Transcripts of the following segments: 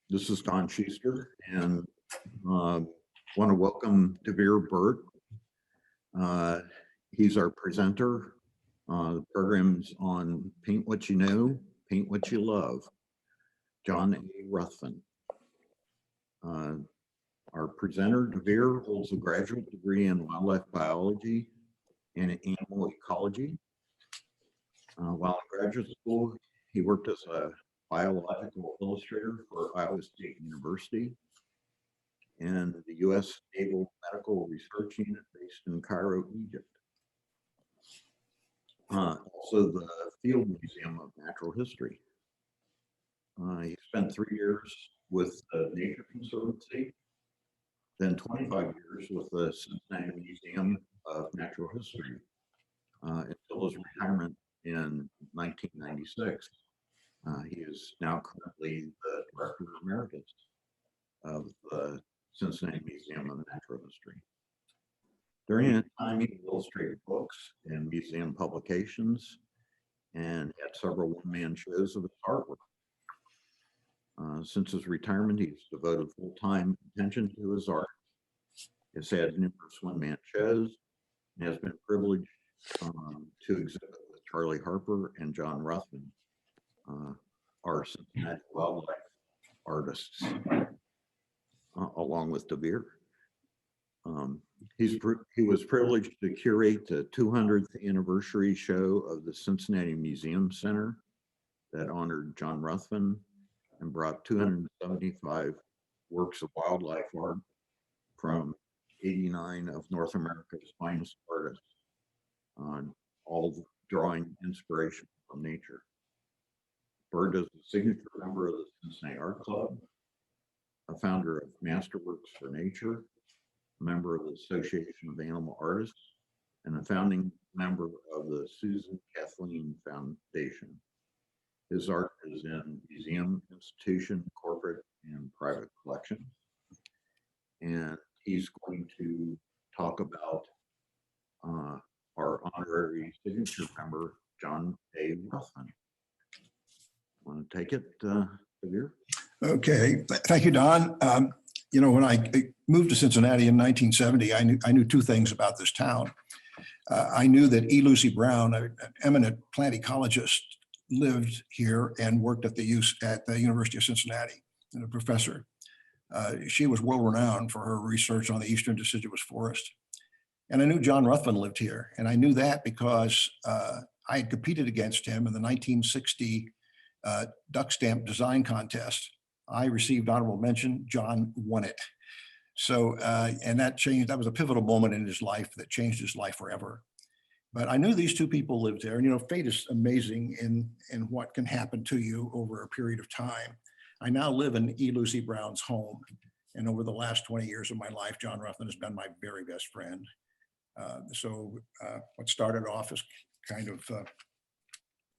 This is Don Schuster, and want to welcome DeVere Burt. He's our presenter. The program's on Paint What You Know, Paint What You Love. John A. Ruthven. Our presenter, DeVere, holds a graduate degree in wildlife biology and animal ecology. While in graduate school, he worked as a biological illustrator for Iowa State University and the U.S. Naval Medical Research Unit based in Cairo, Egypt. Also the Field Museum of Natural History. He spent 3 years with the Nature Conservancy, then 25 years with the Cincinnati Museum of Natural History until his retirement in 1996. He is now currently the Director Emeritus of the Cincinnati Museum of Natural History. During that time, he illustrated books and museum publications and had several one-man shows of his artwork. Since his retirement, he's devoted full-time attention to his art. He's had numerous one-man shows and has been privileged to exhibit with Charlie Harper and John Ruthven, our Cincinnati wildlife artists, along with DeVere. He was privileged to curate the 200th anniversary show of the Cincinnati Museum Center that honored John Ruthven and brought 275 works of wildlife art from 89 of North America's finest artists, all drawing inspiration from nature. Burt is a signature member of the Cincinnati Art Club, a founder of Masterworks for Nature, a member of the Association of Animal Artists, and a founding member of the Susan Kathleen Foundation. His art is in museum, institution, corporate, and private collections. And he's going to talk about our honorary signature member, John A. Ruthven. Want to take it, DeVere? Okay, thank you, Don. When I moved to Cincinnati in 1970, I knew two things about this town. I knew that E. Lucy Brown, an eminent plant ecologist, lived here and worked at the University of Cincinnati, and a professor. She was world-renowned for her research on the eastern deciduous forest. And I knew John Ruthven lived here, and I knew that because I had competed against him in the 1960 duck stamp design contest. I received honorable mention. John won it. So, and that was a pivotal moment in his life that changed his life forever. But I knew these two people lived there. And, fate is amazing in what can happen to you over a period of time. I now live in E. Lucy Brown's home. And over the last 20 years of my life, John Ruthven has been my very best friend. What started off as kind of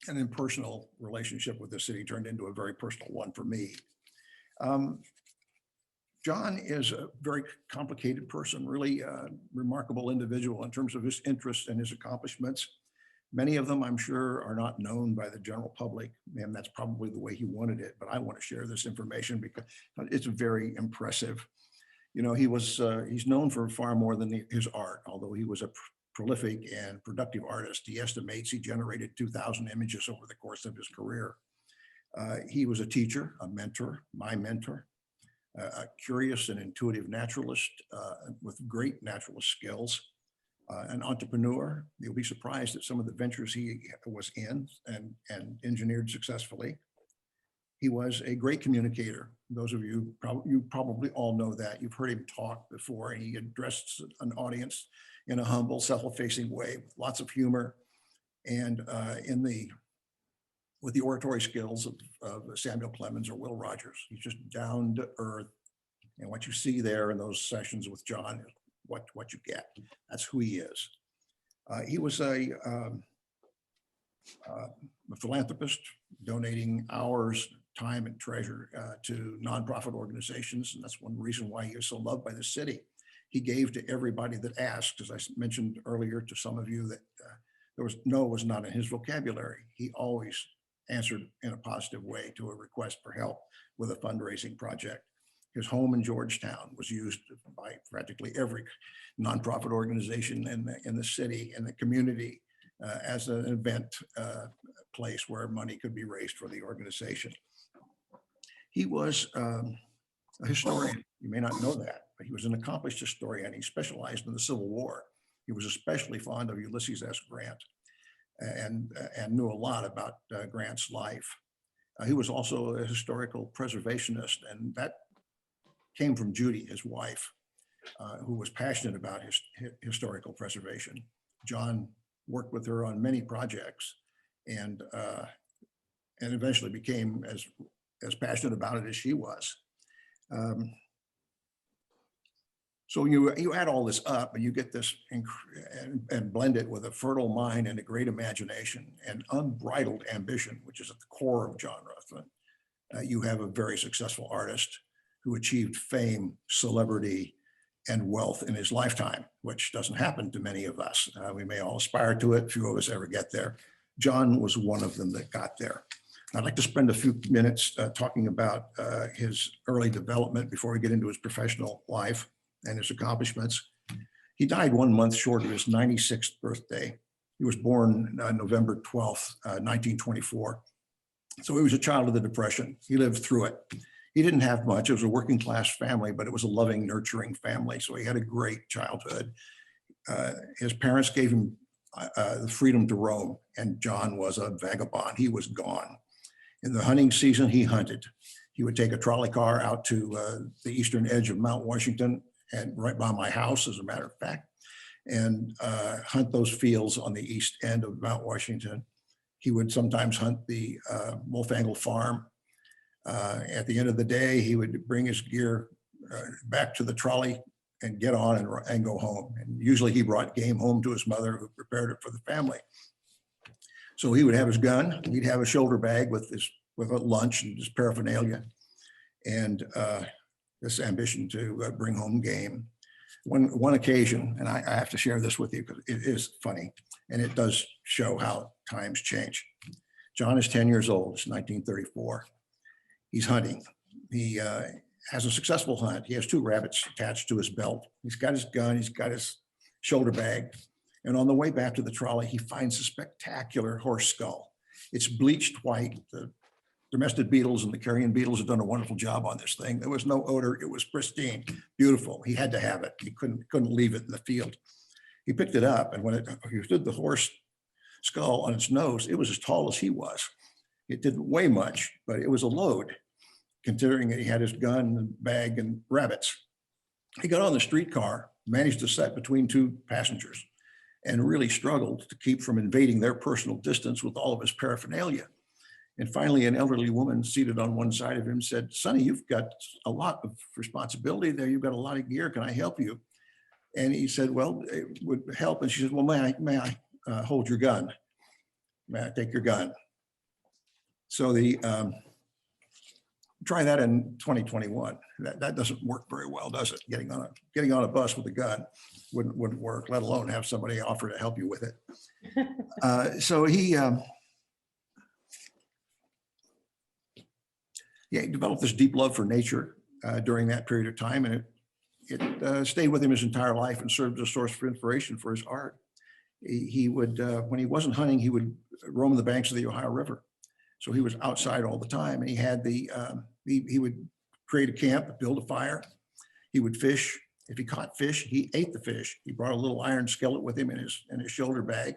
an impersonal relationship with the city turned into a very personal one for me. John is a very complicated person, really remarkable individual in terms of his interests and his accomplishments. Many of them, I'm sure, are not known by the general public, and that's probably the way he wanted it. But I want to share this information because it's very impressive. He's known for far more than his art, although he was a prolific and productive artist. He estimates he generated 2,000 images over the course of his career. He was a teacher, a mentor, my mentor, a curious and intuitive naturalist with great naturalist skills, an entrepreneur. You'll be surprised at some of the ventures he was in and engineered successfully. He was a great communicator. Those of you probably all know that. You've heard him talk before, and he addressed an audience in a humble, self-effacing way, with lots of humor, and with the oratory skills of Samuel Clemens or Will Rogers. He's just down to earth. And what you see there in those sessions with John is what you get. That's who he is. He was a philanthropist, donating hours, time, and treasure to nonprofit organizations. And that's one reason why he is so loved by the city. He gave to everybody that asked, as I mentioned earlier to some of you, that there was no was not in his vocabulary. He always answered in a positive way to a request for help with a fundraising project. His home in Georgetown was used by practically every nonprofit organization in the city and the community as an event place where money could be raised for the organization. He was a historian. You may not know that, but he was an accomplished historian. He specialized in the Civil War. He was especially fond of Ulysses S. Grant and knew a lot about Grant's life. He was also a historical preservationist, and that came from Judy, his wife, who was passionate about historical preservation. John worked with her on many projects and eventually became as passionate about it as she was. So you add all this up and you get this and blend it with a fertile mind and a great imagination and unbridled ambition, which is at the core of John Ruthven. You have a very successful artist who achieved fame, celebrity, and wealth in his lifetime, which doesn't happen to many of us. We may all aspire to it. Few of us ever get there. John was one of them that got there. I'd like to spend a few minutes talking about his early development before we get into his professional life and his accomplishments. He died 1 month short of his 96th birthday. He was born November 12th, 1924. So he was a child of the Depression. He lived through it. He didn't have much. It was a working class family, but it was a loving, nurturing family. So he had a great childhood. His parents gave him the freedom to roam, and John was a vagabond. He was gone. In the hunting season, he hunted. He would take a trolley car out to the eastern edge of Mount Washington, and right by my house, as a matter of fact, and hunt those fields on the east end of Mount Washington. He would sometimes hunt the Wolfangle farm. At the end of the day, he would bring his gear back to the trolley and get on and go home. And usually he brought game home to his mother, who prepared it for the family. So he would have his gun. He'd have a shoulder bag with a lunch and his paraphernalia, and this ambition to bring home game. One occasion, and I have to share this with you because it is funny, and it does show how times change. John is 10 years old. It's 1934. He's hunting. He has a successful hunt. He has 2 rabbits attached to his belt. He's got his gun. He's got his shoulder bag. And on the way back to the trolley, he finds a spectacular horse skull. It's bleached white. The domestic beetles and the carrion beetles have done a wonderful job on this thing. There was no odor. It was pristine, beautiful. He had to have it. He couldn't leave it in the field. He picked it up, and when he stood the horse skull on its nose, it was as tall as he was. It didn't weigh much, but it was a load, considering that he had his gun, bag, and rabbits. He got on the streetcar, managed to sit between 2 passengers, and really struggled to keep from invading their personal distance with all of his paraphernalia. And finally, an elderly woman seated on one side of him said, "Sonny, you've got a lot of responsibility there. You've got a lot of gear. Can I help you?" And he said, "Well, it would help." And she said, "Well, may I hold your gun? May I take your gun?" So try that in 2021. That doesn't work very well, does it? Getting on a bus with a gun wouldn't work, let alone have somebody offer to help you with it. So he developed this deep love for nature during that period of time, and it stayed with him his entire life and served as a source for inspiration for his art. He would, when he wasn't hunting, he would roam the banks of the Ohio River. So he was outside all the time, and he had he would create a camp, build a fire. He would fish. If he caught fish, he ate the fish. He brought a little iron skillet with him in his shoulder bag,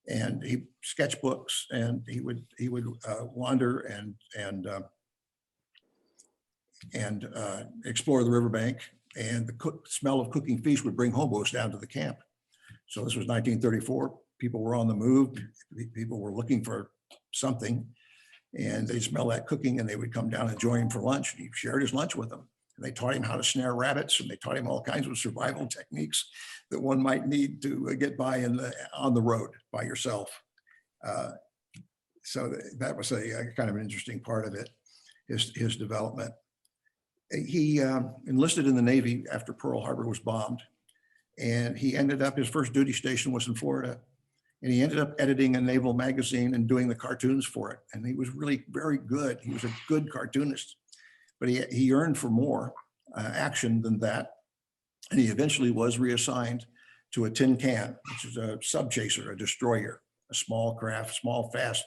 and he sketchbooks, and he would wander and explore the riverbank. And the smell of cooking fish would bring hobos down to the camp. So this was 1934. People were on the move. People were looking for something, and they'd smell that cooking, and they would come down and join him for lunch. And he shared his lunch with them. And they taught him how to snare rabbits, and they taught him all kinds of survival techniques that one might need to get by on the road by yourself. So that was a kind of an interesting part of it, his development. He enlisted in the Navy after Pearl Harbor was bombed, and he ended up, his first duty station was in Florida. And he ended up editing a naval magazine and doing the cartoons for it. And he was really very good. He was a good cartoonist, but he yearned for more action than that. And he eventually was reassigned to a tin can, which is a sub chaser, a destroyer, a small craft, small, fast,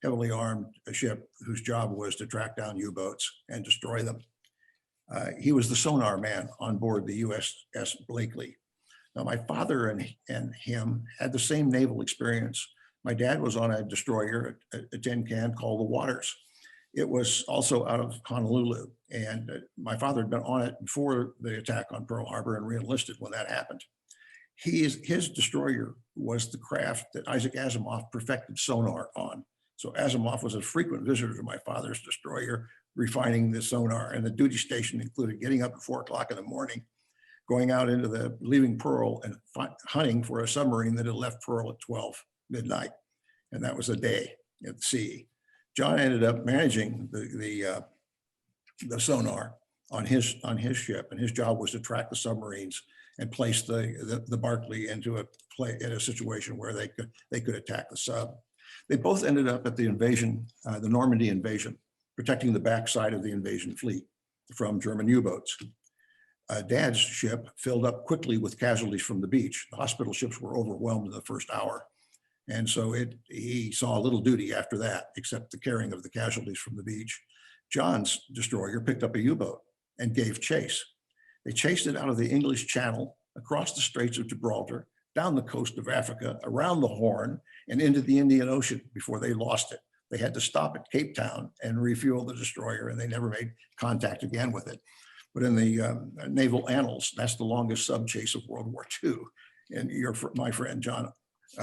heavily armed ship whose job was to track down U-boats and destroy them. He was the sonar man on board the USS Blakely. Now, my father and him had the same naval experience. My dad was on a destroyer, a tin can called the Waters. It was also out of Honolulu. And my father had been on it before the attack on Pearl Harbor and re-enlisted when that happened. His destroyer was the craft that Isaac Asimov perfected sonar on. So Asimov was a frequent visitor to my father's destroyer, refining the sonar, and the duty station included getting up at 4 o'clock in the morning, going out into leaving Pearl and hunting for a submarine that had left Pearl at 12 midnight. And that was a day at sea. John ended up managing the sonar on his ship, and his job was to track the submarines and place the Barclay into a situation where they could attack the sub. They both ended up at the invasion, the Normandy invasion, protecting the backside of the invasion fleet from German U-boats. Dad's ship filled up quickly with casualties from the beach. The hospital ships were overwhelmed in the first hour. And so he saw little duty after that, except the carrying of the casualties from the beach. John's destroyer picked up a U-boat and gave chase. They chased it out of the English Channel, across the Straits of Gibraltar, down the coast of Africa, around the Horn, and into the Indian Ocean before they lost it. They had to stop at Cape Town and refuel the destroyer, and they never made contact again with it. But in the naval annals, that's the longest sub chase of World War II. And my friend John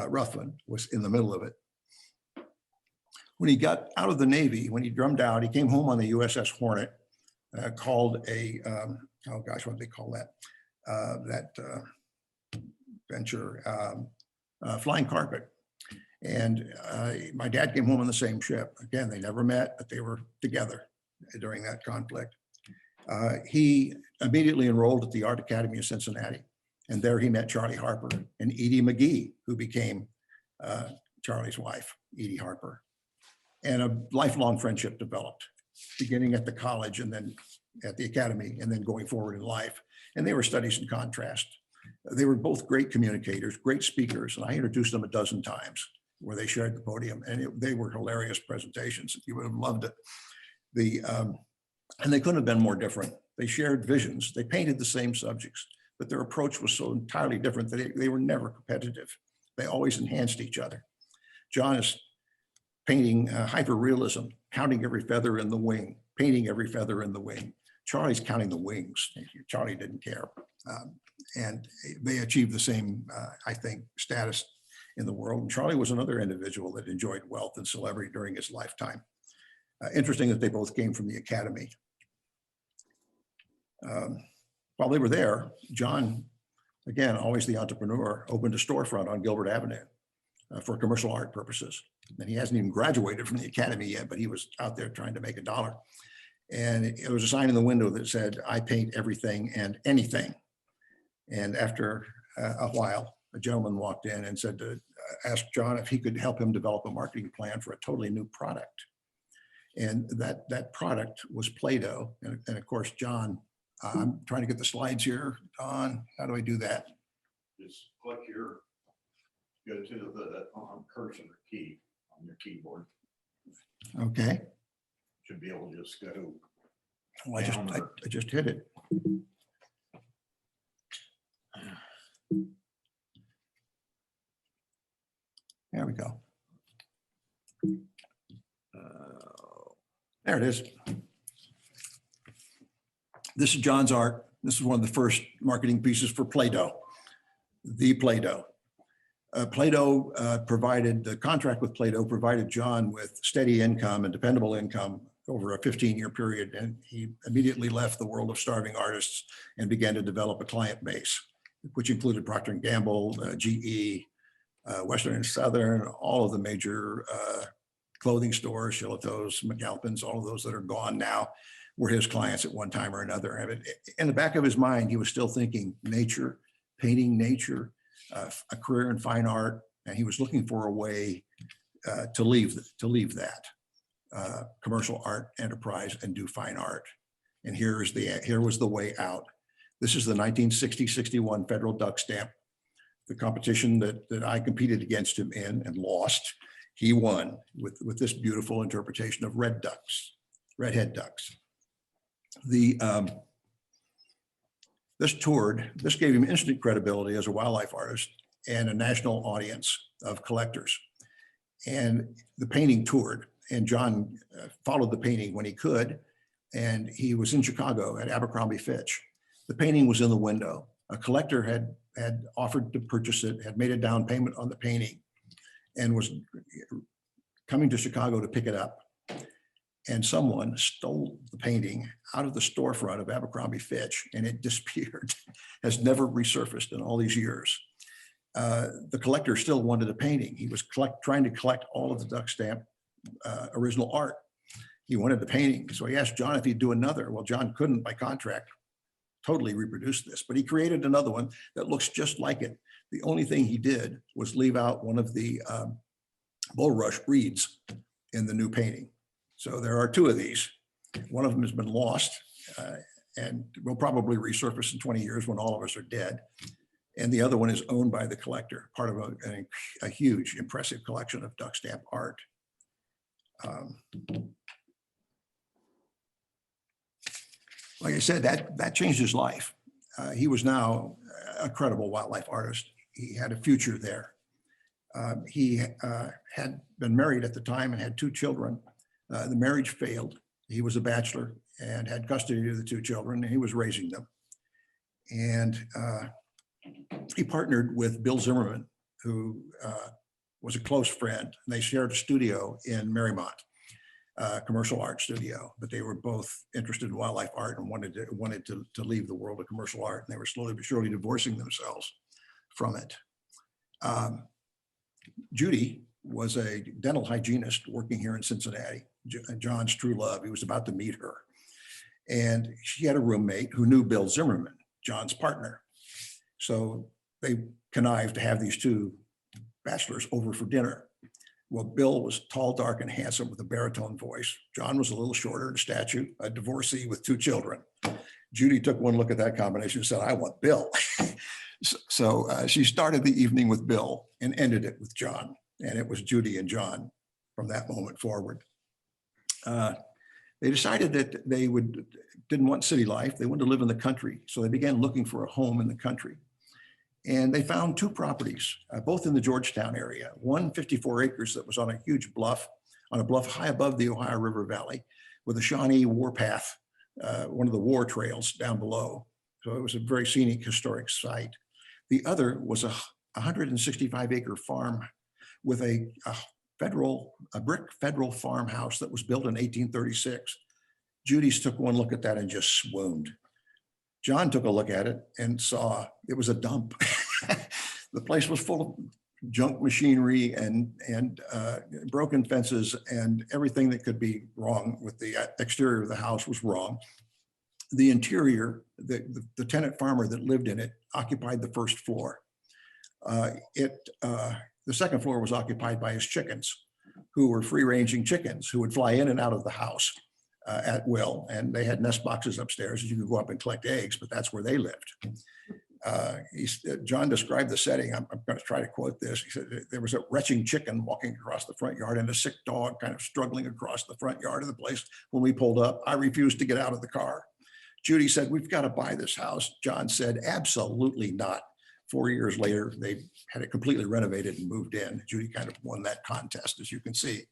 Ruthven was in the middle of it. When he got out of the Navy, when he drummed out, he came home on the USS Hornet, called a, oh gosh, what do they call that? That venture, flying carpet. And my dad came home on the same ship. Again, they never met, but they were together during that conflict. He immediately enrolled at the Art Academy of Cincinnati. And there he met Charlie Harper and Edie McGee, who became Charlie's wife, Edie Harper. And a lifelong friendship developed, beginning at the college and then at the academy and then going forward in life. And they were studies in contrast. They were both great communicators, great speakers. And I introduced them a dozen times where they shared the podium, and they were hilarious presentations. You would have loved it. And they couldn't have been more different. They shared visions. They painted the same subjects, but their approach was so entirely different that they were never competitive. They always enhanced each other. John is painting hyper-realism, counting every feather in the wing, painting every feather in the wing. Charlie's counting the wings. Charlie didn't care. And they achieved the same, I think, status in the world. And Charlie was another individual that enjoyed wealth and celebrity during his lifetime. Interesting that they both came from the academy. While they were there, John, again, always the entrepreneur, opened a storefront on Gilbert Avenue for commercial art purposes. And he hasn't even graduated from the academy yet, but he was out there trying to make a dollar. And there was a sign in the window that said, "I paint everything and anything." And after a while, a gentleman walked in and said to ask John if he could help him develop a marketing plan for a totally new product. And that product was Play-Doh. And of course, John, I'm trying to get the slides here. Don, how do I do that? Just click here, go to the cursor key on your keyboard. Okay. Should be able to just go. Well, I just hit it. There we go. There it is. This is John's art. This is one of the first marketing pieces for Play-Doh, the Play-Doh. Play-Doh provided, the contract with Play-Doh provided John with steady income and dependable income over a 15-year period. And he immediately left the world of starving artists and began to develop a client base, which included Procter & Gamble, GE, Western and Southern, all of the major clothing stores, Shillito's, McAlpin's, all of those that are gone now were his clients at one time or another. And in the back of his mind, he was still thinking nature, painting nature, a career in fine art, and he was looking for a way to leave that commercial art enterprise and do fine art. And here was the way out. This is the 1960-61 federal duck stamp, the competition that I competed against him in and lost. He won with this beautiful interpretation of redhead ducks. This gave him instant credibility as a wildlife artist and a national audience of collectors. And the painting toured, and John followed the painting when he could. And he was in Chicago at Abercrombie Fitch. The painting was in the window. A collector had offered to purchase it, had made a down payment on the painting, and was coming to Chicago to pick it up. And someone stole the painting out of the storefront of Abercrombie Fitch, and it disappeared, has never resurfaced in all these years. The collector still wanted a painting. He was trying to collect all of the duck stamp original art. He wanted the painting. So he asked John if he'd do another. Well, John couldn't by contract totally reproduce this, but he created another one that looks just like it. The only thing he did was leave out one of the bulrush breeds in the new painting. So there are two of these. One of them has been lost and will probably resurface in 20 years when all of us are dead. And the other one is owned by the collector, part of a huge, impressive collection of duck stamp art. Like I said, that changed his life. He was now a credible wildlife artist. He had a future there. He had been married at the time and had two children. The marriage failed. He was a bachelor and had custody of the two children, and he was raising them. And he partnered with Bill Zimmerman, who was a close friend. And they shared a studio in Marymount, commercial art studio, but they were both interested in wildlife art and wanted to leave the world of commercial art. And they were slowly but surely divorcing themselves from it. Judy was a dental hygienist working here in Cincinnati, John's true love. He was about to meet her. And she had a roommate who knew Bill Zimmerman, John's partner. So they connived to have these two bachelors over for dinner. Well, Bill was tall, dark, and handsome with a baritone voice. John was a little shorter in stature, a divorcee with two children. Judy took one look at that combination and said, "I want Bill." So she started the evening with Bill and ended it with John. And it was Judy and John from that moment forward. They decided that they didn't want city life. They wanted to live in the country. So they began looking for a home in the country. And they found two properties, both in the Georgetown area. One 54 acres that was on a huge bluff, on a bluff high above the Ohio River Valley with a Shawnee warpath, one of the war trails down below. So it was a very scenic, historic site. The other was a 165 acre farm with a brick federal farmhouse that was built in 1836. Judy's took one look at that and just swooned. John took a look at it and saw it was a dump. The place was full of junk machinery and broken fences, and everything that could be wrong with the exterior of the house was wrong. The interior, the tenant farmer that lived in it occupied the first floor. The second floor was occupied by his chickens, who were free-ranging chickens who would fly in and out of the house at will. And they had nest boxes upstairs. You could go up and collect eggs, but that's where they lived. John described the setting. I'm going to try to quote this. He said there was a retching chicken walking across the front yard and a sick dog kind of struggling across the front yard of the place. When we pulled up, I refused to get out of the car. Judy said, "We've got to buy this house." John said, "Absolutely not." 4 years later, they had it completely renovated and moved in. Judy kind of won that contest, as you can see.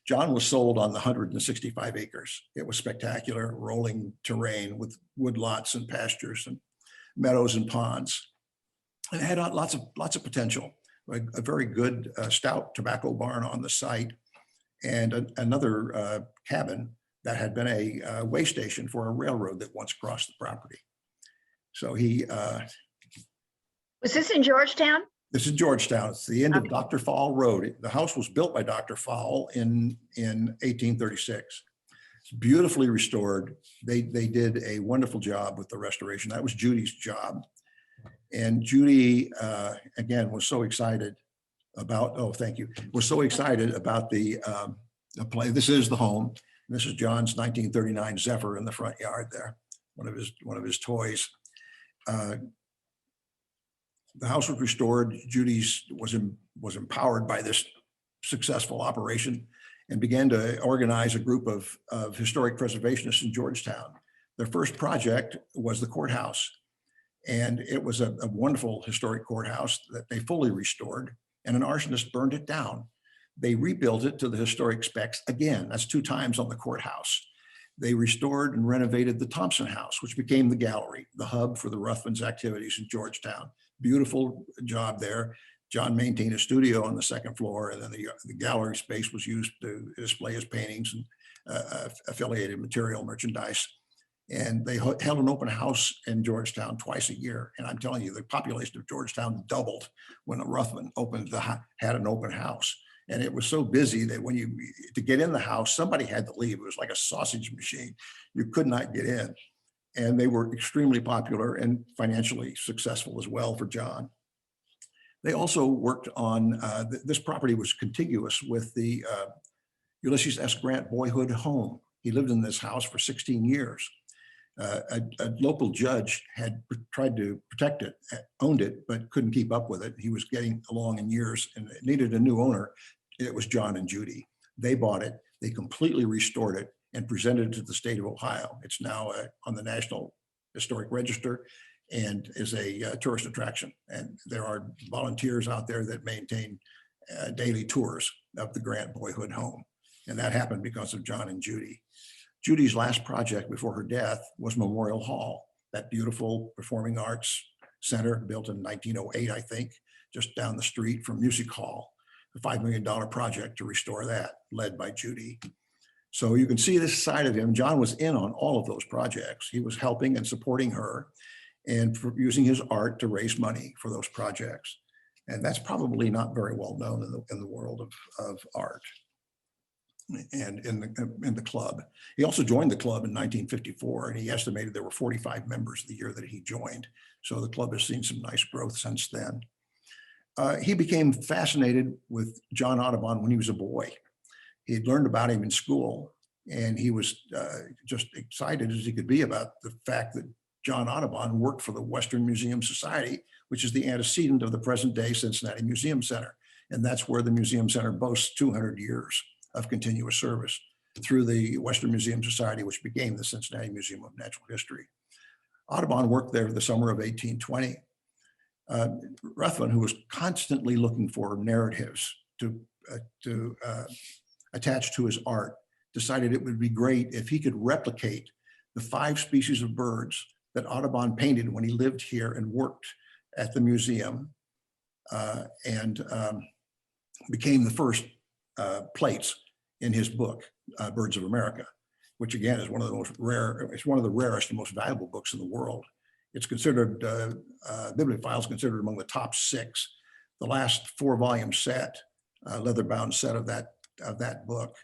John was sold on the 165 acres. It was spectacular, rolling terrain with woodlots and pastures and meadows and ponds. And it had lots of potential. A very good stout tobacco barn on the site, and another cabin that had been a way station for a railroad that once crossed the property. So he Was this in Georgetown? This is Georgetown. It's the end of Okay. Dr. Fowle Road. The house was built by Dr. Fowle in 1836. It's beautifully restored. They did a wonderful job with the restoration. That was Judy's job. And Judy, again, was so excited about, oh, thank you. We're so excited about the play. This is the home. This is John's 1939 Zephyr in the front yard there, one of his toys. The house was restored. Judy's was empowered by this successful operation and began to organize a group of historic preservationists in Georgetown. Their first project was the courthouse. And it was a wonderful historic courthouse that they fully restored, and an arsonist burned it down. They rebuilt it to the historic specs again. That's 2 times on the courthouse. They restored and renovated the Thompson House, which became the gallery, the hub for the Ruthven's activities in Georgetown. Beautiful job there. John maintained a studio on the 2nd floor, and then the gallery space was used to display his paintings and affiliated material merchandise. And they held an open house in Georgetown twice a year. And I'm telling you, the population of Georgetown doubled when the Ruthven had an open house. And it was so busy that to get in the house, somebody had to leave. It was like a sausage machine. You could not get in. And they were extremely popular and financially successful as well for John. They also worked on, this property was contiguous with the Ulysses S. Grant boyhood home. He lived in this house for 16 years. A local judge had tried to protect it, owned it, but couldn't keep up with it. He was getting along in years and it needed a new owner. It was John and Judy. They bought it, they completely restored it and presented it to the state of Ohio. It's now on the National Historic Register and is a tourist attraction. And there are volunteers out there that maintain daily tours of the Grant boyhood home. And that happened because of John and Judy. Judy's last project before her death was Memorial Hall, that beautiful performing arts center built in 1908, I think, just down the street from Music Hall, a $5 million project to restore that, led by Judy. So you can see this side of him. John was in on all of those projects. He was helping and supporting her and using his art to raise money for those projects. And that's probably not very well known in the world of art and in the club. He also joined the club in 1954, and he estimated there were 45 members the year that he joined. So the club has seen some nice growth since then. He became fascinated with John Audubon when he was a boy. He had learned about him in school, and he was just excited as he could be about the fact that John Audubon worked for the Western Museum Society, which is the antecedent of the present day Cincinnati Museum Center. And that's where the Museum Center boasts 200 years of continuous service through the Western Museum Society, which became the Cincinnati Museum of Natural History. Audubon worked there the summer of 1820. Ruthven, who was constantly looking for narratives to attach to his art, decided it would be great if he could replicate the 5 species of birds that Audubon painted when he lived here and worked at the museum, and became the first plates in his book, Birds of America, which again is one of the most rare, it's one of the rarest and most valuable books in the world. It's considered, bibliophiles considered among the top 6. The last 4-volume set, leather-bound set of that book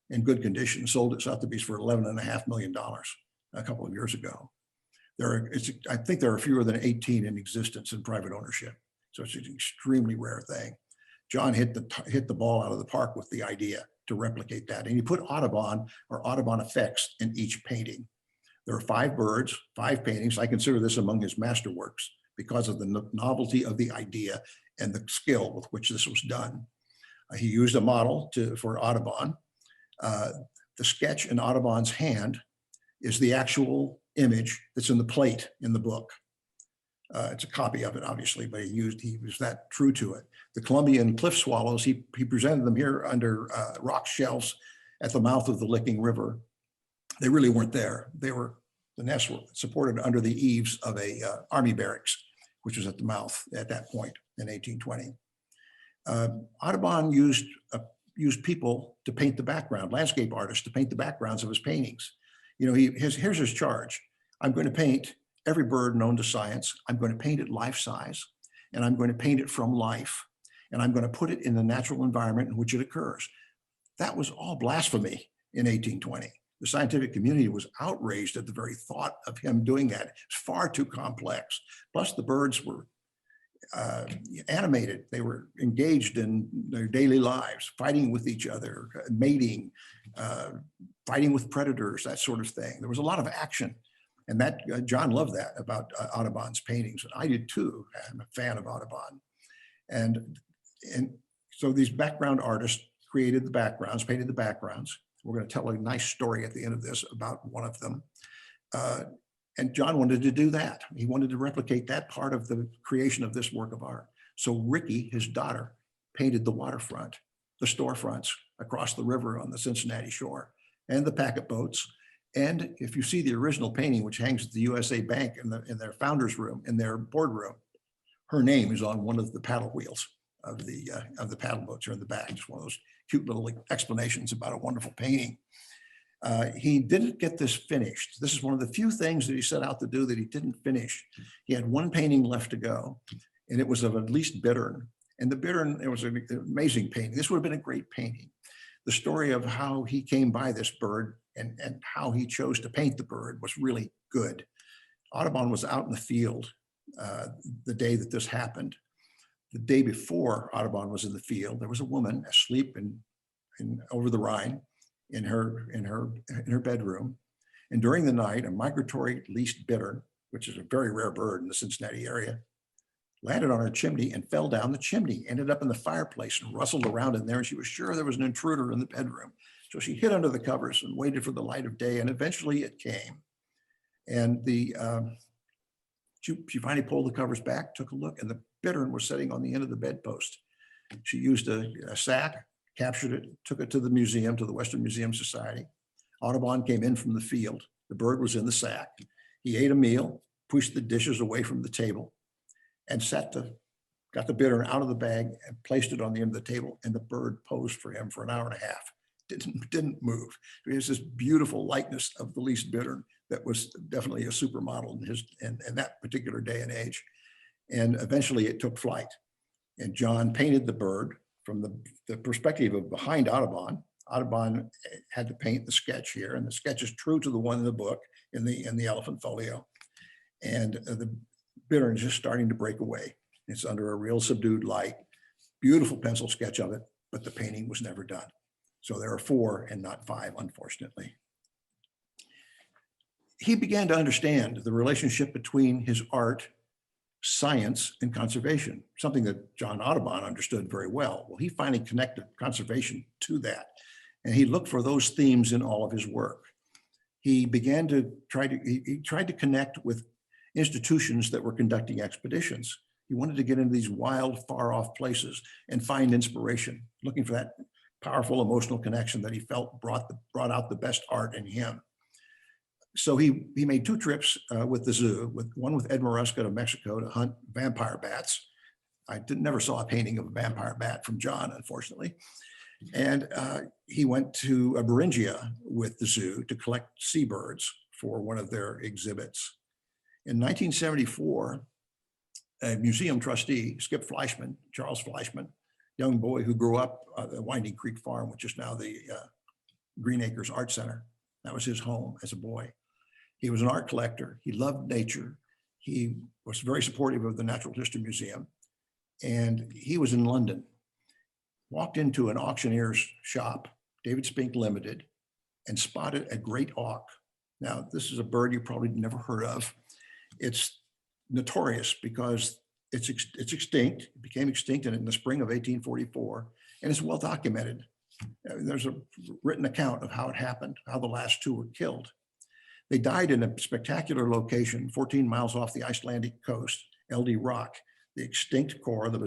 in good condition sold at Sotheby's for $11.5 million a couple of years ago. I think there are fewer than 18 in existence in private ownership. So it's an extremely rare thing. John hit the ball out of the park with the idea to replicate that. And he put Audubon or Audubon effects in each painting. There are 5 birds, 5 paintings. I consider this among his masterworks because of the novelty of the idea and the skill with which this was done. He used a model for Audubon. The sketch in Audubon's hand is the actual image that's in the plate in the book. It's a copy of it, obviously, but he was that true to it. The Columbian cliff swallows, he presented them here under rock shelves at the mouth of the Licking River. They really weren't there. The nests were supported under the eaves of a army barracks, which was at the mouth at that point in 1820. Audubon used people to paint the background, landscape artists to paint the backgrounds of his paintings. You know, here's his charge. I'm going to paint every bird known to science. I'm going to paint it life size, and I'm going to paint it from life, and I'm going to put it in the natural environment in which it occurs. That was all blasphemy in 1820. The scientific community was outraged at the very thought of him doing that. It's far too complex. Plus the birds were animated. They were engaged in their daily lives, fighting with each other, mating, fighting with predators, that sort of thing. There was a lot of action. And that John loved that about Audubon's paintings. And I did too. I'm a fan of Audubon. And so these background artists created the backgrounds, painted the backgrounds. We're going to tell a nice story at the end of this about one of them. And John wanted to do that. He wanted to replicate that part of the creation of this work of art. So Ricky, his daughter, painted the waterfront, the storefronts across the river on the Cincinnati shore, and the packet boats. And if you see the original painting, which hangs at the USA Bank in their founder's room, in their boardroom, her name is on one of the paddle wheels of the paddle boats are in the back. Just one of those cute little explanations about a wonderful painting. He didn't get this finished. This is one of the few things that he set out to do that he didn't finish. He had one painting left to go, and it was of at least bittern. And the bittern, it was an amazing painting. This would have been a great painting. The story of how he came by this bird and how he chose to paint the bird was really good. Audubon was out in the field the day that this happened. The day before Audubon was in the field, there was a woman asleep over the Rhine in her bedroom. And during the night, a migratory least bittern, which is a very rare bird in the Cincinnati area, landed on her chimney and fell down the chimney, ended up in the fireplace and rustled around in there. And she was sure there was an intruder in the bedroom. So she hid under the covers and waited for the light of day. And eventually it came. And she finally pulled the covers back, took a look, and the bittern was sitting on the end of the bedpost. She used a sack, captured it, took it to the museum, to the Western Museum Society. Audubon came in from the field. The bird was in the sack. He ate a meal, pushed the dishes away from the table, and got the bittern out of the bag and placed it on the end of the table. And the bird posed for him for an hour and a half. Didn't move. It was this beautiful likeness of the least bittern that was definitely a supermodel in that particular day and age. And eventually it took flight. And John painted the bird from the perspective of behind Audubon. Audubon had to paint the sketch here, and the sketch is true to the one in the book in the elephant folio. And the bittern is just starting to break away. It's under a real subdued light. Beautiful pencil sketch of it, but the painting was never done. So there are 4 and not 5, unfortunately. He began to understand the relationship between his art, science, and conservation, something that John Audubon understood very well. Well, he finally connected conservation to that, and he looked for those themes in all of his work. He began to he tried to connect with institutions that were conducting expeditions. He wanted to get into these wild, far off places and find inspiration, looking for that powerful emotional connection that he felt brought out the best art in him. So he made 2 trips with the zoo, one with Ed Maruska to Mexico to hunt vampire bats. I never saw a painting of a vampire bat from John, unfortunately. And he went to Beringia with the zoo to collect seabirds for one of their exhibits. In 1974, a museum trustee, Skip Fleischman, Charles Fleischman, young boy who grew up at the Winding Creek Farm, which is now the Green Acres Art Center. That was his home as a boy. He was an art collector. He loved nature. He was very supportive of the Natural History Museum. And he was in London, walked into an auctioneer's shop, David Spink Limited, and spotted a great auk. Now, this is a bird you probably never heard of. It's notorious because it's extinct. It became extinct in the spring of 1844, and it's well documented. There's a written account of how it happened, how the last 2 were killed. They died in a spectacular location, 14 miles off the Icelandic coast, LD Rock, the extinct core, the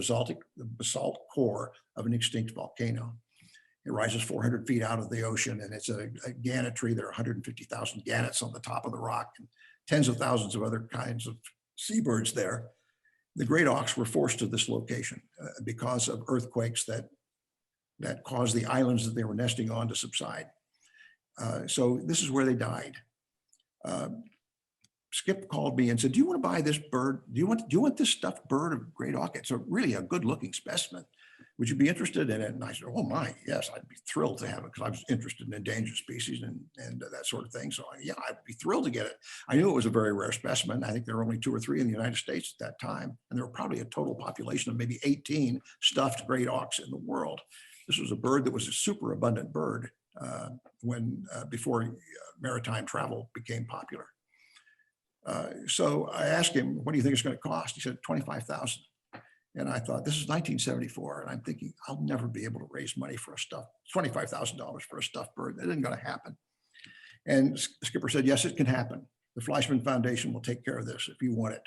basalt core of an extinct volcano. It rises 400 feet out of the ocean, and it's a gannet tree. There are 150,000 gannets on the top of the rock, and tens of thousands of other kinds of seabirds there. The great auks were forced to this location because of earthquakes that caused the islands that they were nesting on to subside. So this is where they died. Skip called me and said, "Do you want to buy this bird? Do you want this stuffed bird of great auk? It's really a good looking specimen, would you be interested in it? And I said, oh my, yes, I'd be thrilled to have it because I was interested in endangered species and that sort of thing. So yeah, I'd be thrilled to get it. I knew it was a very rare specimen. I think there were only 2 or 3 in the United States at that time. And there were probably a total population of maybe 18 stuffed great auks in the world. This was a bird that was a super abundant bird before maritime travel became popular. So I asked him, what do you think it's going to cost? He said, $25,000. And I thought, this is 1974. And I'm thinking, I'll never be able to raise money for $25,000 for a stuffed bird. That isn't going to happen. And the skipper said, yes, it can happen. The Fleischman Foundation will take care of this if you want it.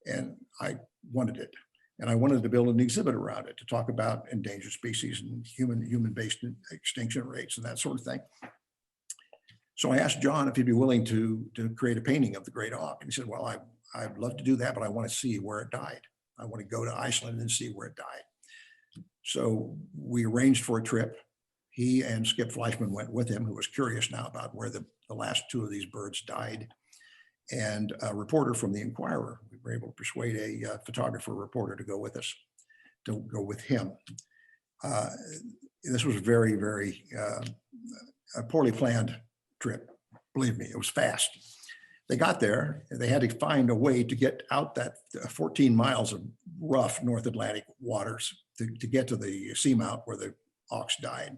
And I wanted it. And I wanted to build an exhibit around it to talk about endangered species and human-based extinction rates and that sort of thing. So I asked John if he'd be willing to create a painting of the great auk. And he said, well, I'd love to do that, but I want to see where it died. I want to go to Iceland and see where it died. So we arranged for a trip. He and Skip Fleischman went with him, who was curious now about where the last 2 of these birds died. And a reporter from the Inquirer, we were able to persuade a photographer reporter to go with us, to go with him. This was very, very poorly planned trip. Believe me, it was fast. They got there, and they had to find a way to get out that 14 miles of rough North Atlantic waters to get to the seamount where the auks died.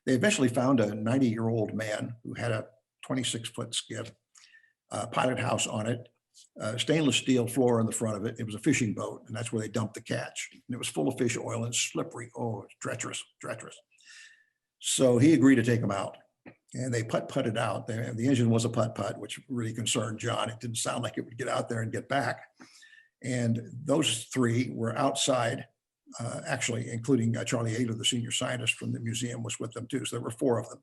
They eventually found a 90-year-old man who had a 26-foot skiff, pilot house on it, stainless steel floor in the front of it. It was a fishing boat, and that's where they dumped the catch. And it was full of fish oil and slippery. Oh, treacherous, treacherous. So he agreed to take them out. And they putted out. The engine was a putt-putt, which really concerned John. It didn't sound like it would get out there and get back. And those 3 were outside, actually, including Charlie Ayler, the senior scientist from the museum, was with them too. So there were 4 of them.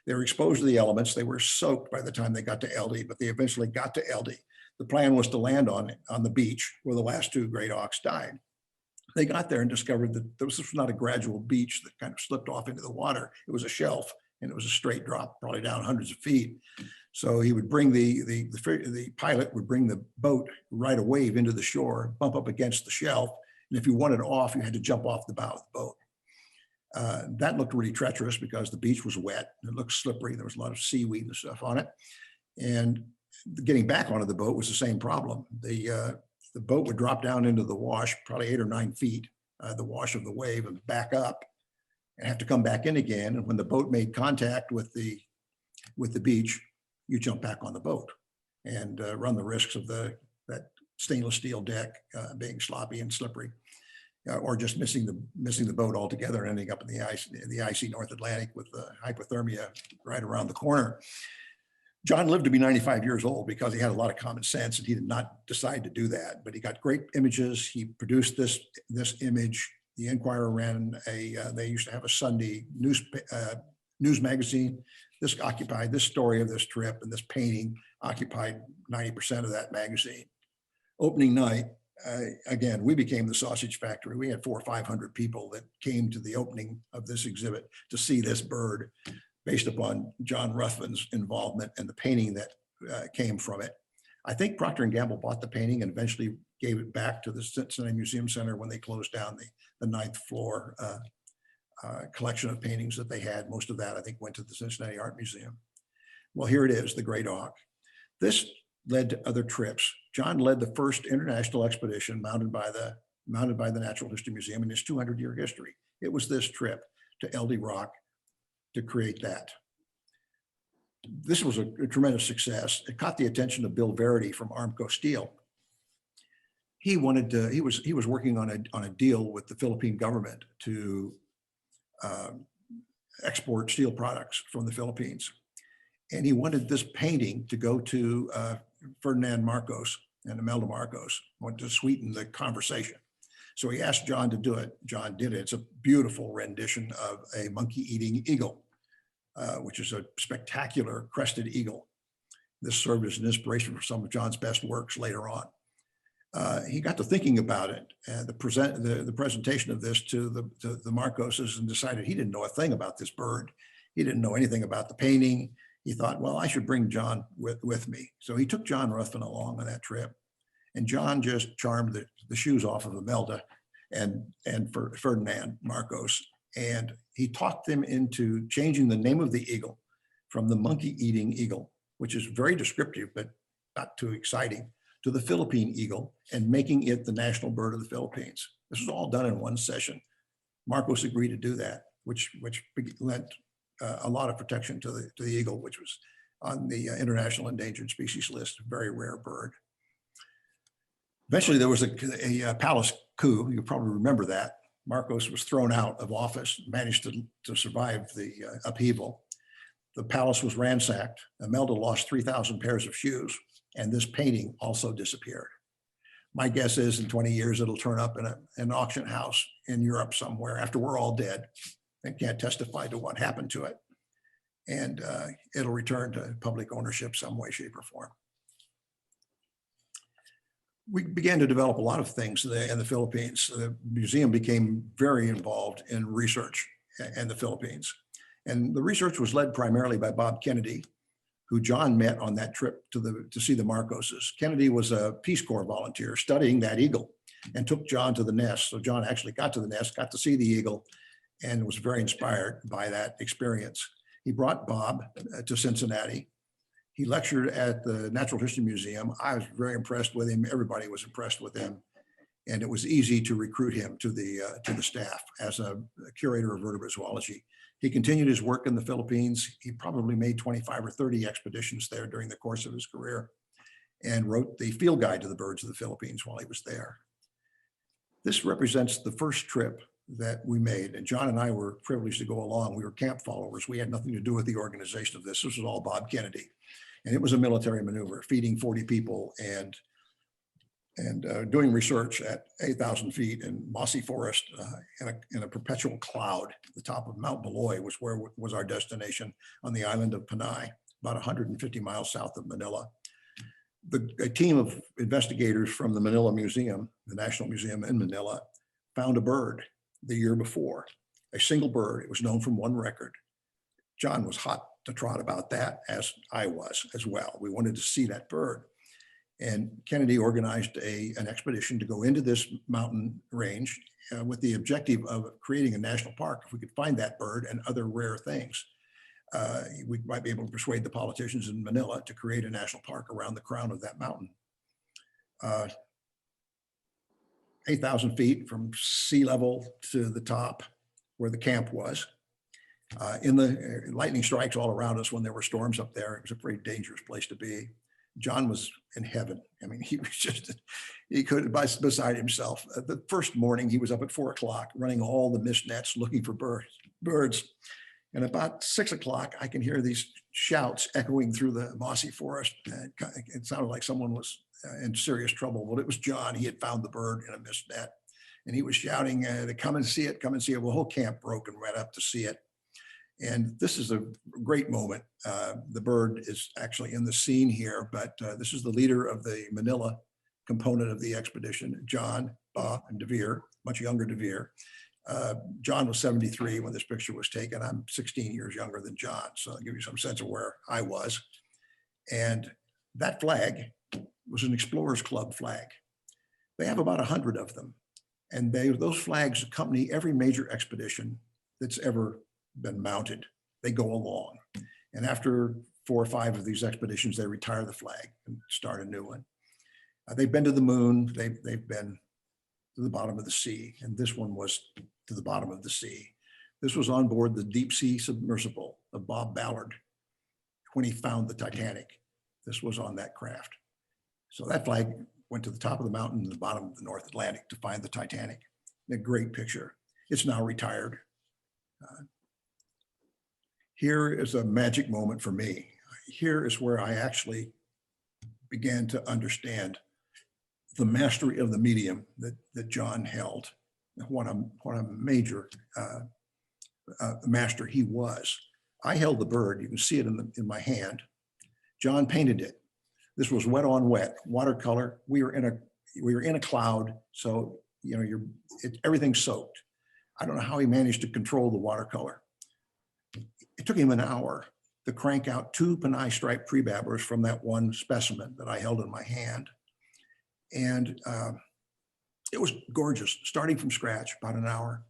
They were exposed to the elements. They were soaked by the time they got to LD, but they eventually got to LD. The plan was to land on the beach where the last 2 great auks died. They got there and discovered that this was not a gradual beach that kind of slipped off into the water. It was a shelf. And it was a straight drop, probably down hundreds of feet. So he would bring the pilot would bring the boat, ride a wave into the shore, bump up against the shelf. And if you wanted off, you had to jump off the bow of the boat. That looked really treacherous because the beach was wet. It looked slippery. There was a lot of seaweed and stuff on it. And getting back onto the boat was the same problem. The boat would drop down into the wash, probably 8 or 9 feet, the wash of the wave, and back up, and have to come back in again. And when the boat made contact with the beach, you jump back on the boat and run the risks of that stainless steel deck being sloppy and slippery, or just missing the boat altogether and ending up in the icy North Atlantic with hypothermia right around the corner. John lived to be 95 years old because he had a lot of common sense, and he did not decide to do that. But he got great images. He produced this image. The Inquirer ran they used to have a Sunday news magazine. This story of this trip and this painting occupied 90% of that magazine. Opening night, again, we became the sausage factory. We had 400 or 500 people that came to the opening of this exhibit to see this bird based upon John Ruthven's involvement and the painting that came from it. I think Procter & Gamble bought the painting and eventually gave it back to the Cincinnati Museum Center when they closed down the 9th floor collection of paintings that they had. Most of that, I think, went to the Cincinnati Art Museum. Well, here it is, the Great Auk. This led to other trips. John led the first international expedition mounted by the Natural History Museum in its 200-year history. It was this trip to LD Rock to create that. This was a tremendous success. It caught the attention of Bill Verity from Armco Steel. He was working on a deal with the Philippine government to export steel products from the Philippines. And he wanted this painting to go to Ferdinand Marcos and Imelda Marcos, wanted to sweeten the conversation. So he asked John to do it. John did it. It's a beautiful rendition of a monkey-eating eagle, which is a spectacular crested eagle. This served as an inspiration for some of John's best works later on. He got to thinking about it and the presentation of this to the Marcoses, and decided he didn't know a thing about this bird. He didn't know anything about the painting. He thought, well, I should bring John with me. So he took John Ruthven along on that trip, and John just charmed the shoes off of Imelda and for Ferdinand Marcos. And he talked them into changing the name of the eagle from the monkey-eating eagle, which is very descriptive, but not too exciting, to the Philippine eagle, and making it the national bird of the Philippines. This was all done in one session. Marcos agreed to do that, which lent a lot of protection to the eagle, which was on the International Endangered Species List, a very rare bird. Eventually, there was a palace coup. You probably remember that. Marcos was thrown out of office, managed to survive the upheaval. The palace was ransacked. Imelda lost 3,000 pairs of shoes, and this painting also disappeared. My guess is in 20 years, it'll turn up in an auction house in Europe somewhere after we're all dead and can't testify to what happened to it. And it'll return to public ownership some way, shape, or form. We began to develop a lot of things in the Philippines. The museum became very involved in research in the Philippines. And the research was led primarily by Bob Kennedy, who John met on that trip to see the Marcoses. Kennedy was a Peace Corps volunteer studying that eagle and took John to the nest. So John actually got to the nest, got to see the eagle, and was very inspired by that experience. He brought Bob to Cincinnati. He lectured at the Natural History Museum. I was very impressed with him. Everybody was impressed with him. And it was easy to recruit him to the staff as a curator of vertebrate zoology. He continued his work in the Philippines. He probably made 25 or 30 expeditions there during the course of his career and wrote the field guide to the birds of the Philippines while he was there. This represents the first trip that we made, and John and I were privileged to go along. We were camp followers. We had nothing to do with the organization of this. This was all Bob Kennedy. And it was a military maneuver, feeding 40 people and doing research at 8,000 feet in mossy forest in a perpetual cloud. The top of Mount Beloy was our destination on the island of Panay, about 150 miles south of Manila. A team of investigators from the Manila Museum, the National Museum in Manila, found a bird the year before, a single bird. It was known from one record. John was hot to trot about that, as I was as well. We wanted to see that bird. And Kennedy organized an expedition to go into this mountain range with the objective of creating a national park. If we could find that bird and other rare things, we might be able to persuade the politicians in Manila to create a national park around the crown of that mountain. 8,000 feet from sea level to the top where the camp was. In the lightning strikes all around us when there were storms up there. It was a very dangerous place to be. John was in heaven. I mean, he was just, he could beside himself. The first morning he was up at 4 o'clock running all the mist nets looking for birds. And about 6 o'clock, I can hear these shouts echoing through the mossy forest. It sounded like someone was in serious trouble. Well, it was John. He had found the bird in a mist net and he was shouting to come and see it, come and see it. Well, the whole camp broke and ran up to see it. And this is a great moment. The bird is actually in the scene here, but this is the leader of the Manila component of the expedition, John, Bob, and DeVere, much younger DeVere. John was 73 when this picture was taken. I'm 16 years younger than John, so I'll give you some sense of where I was. And that flag was an Explorers Club flag. They have about 100 of them. And those flags accompany every major expedition that's ever been mounted. They go along. And after 4 or 5 of these expeditions, they retire the flag and start a new one. They've been to the moon. They've been to the bottom of the sea. And this one was to the bottom of the sea. This was on board the deep sea submersible of Bob Ballard when he found the Titanic. This was on that craft. So that flag went to the top of the mountain and the bottom of the North Atlantic to find the Titanic. A great picture. It's now retired. Here is a magic moment for me. Here is where I actually began to understand the mastery of the medium that John held. What a major master he was. I held the bird. You can see it in my hand. John painted it. This was wet on wet, watercolor. We were in a cloud, so everything's soaked. I don't know how he managed to control the watercolor. It took him an hour to crank out 2 Panay striped prebabblers from that one specimen that I held in my hand. And It was gorgeous, starting from scratch, about an hour.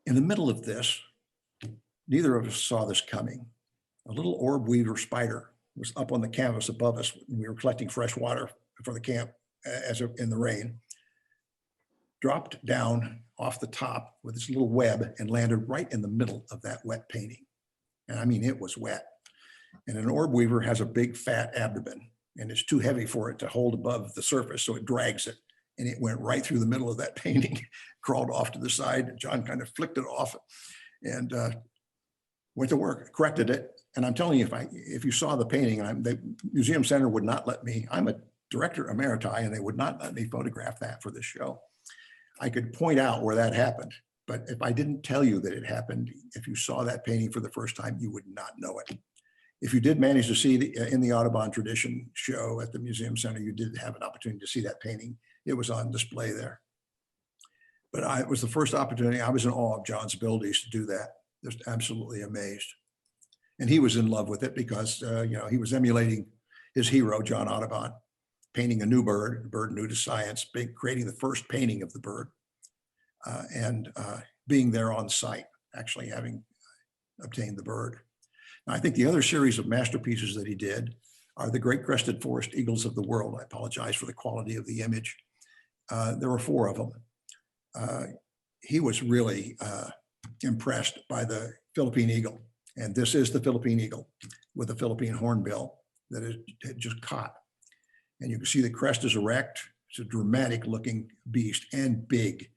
In the middle of this, neither of us saw this coming. A little orb weaver spider was up on the canvas above us when we were collecting fresh water for the camp in the rain, dropped down off the top with its little web and landed right in the middle of that wet painting. And I mean, it was wet. And an orb weaver has a big fat abdomen, and it's too heavy for it to hold above the surface, so it drags it. And it went right through the middle of that painting, crawled off to the side. John kind of flicked it off and went to work, corrected it. And I'm telling you, if you saw the painting, the museum center would not let me, I'm a director emeriti, and they would not let me photograph that for this show. I could point out where that happened, but if I didn't tell you that it happened, if you saw that painting for the first time, you would not know it. If you did manage to see in the Audubon Tradition show at the Museum Center, you did have an opportunity to see that painting. It was on display there. But it was the first opportunity. I was in awe of John's abilities to do that. Just absolutely amazed. And he was in love with it because he was emulating his hero, John Audubon, painting a new bird, a bird new to science, creating the first painting of the bird, and being there on site, actually having obtained the bird. Now, I think the other series of masterpieces that he did are the great crested forest eagles of the world. I apologize for the quality of the image. There were 4 of them. He was really impressed by the Philippine eagle. And this is the Philippine eagle with a Philippine hornbill that it had just caught. And you can see the crest is erect. It's a dramatic looking beast and big.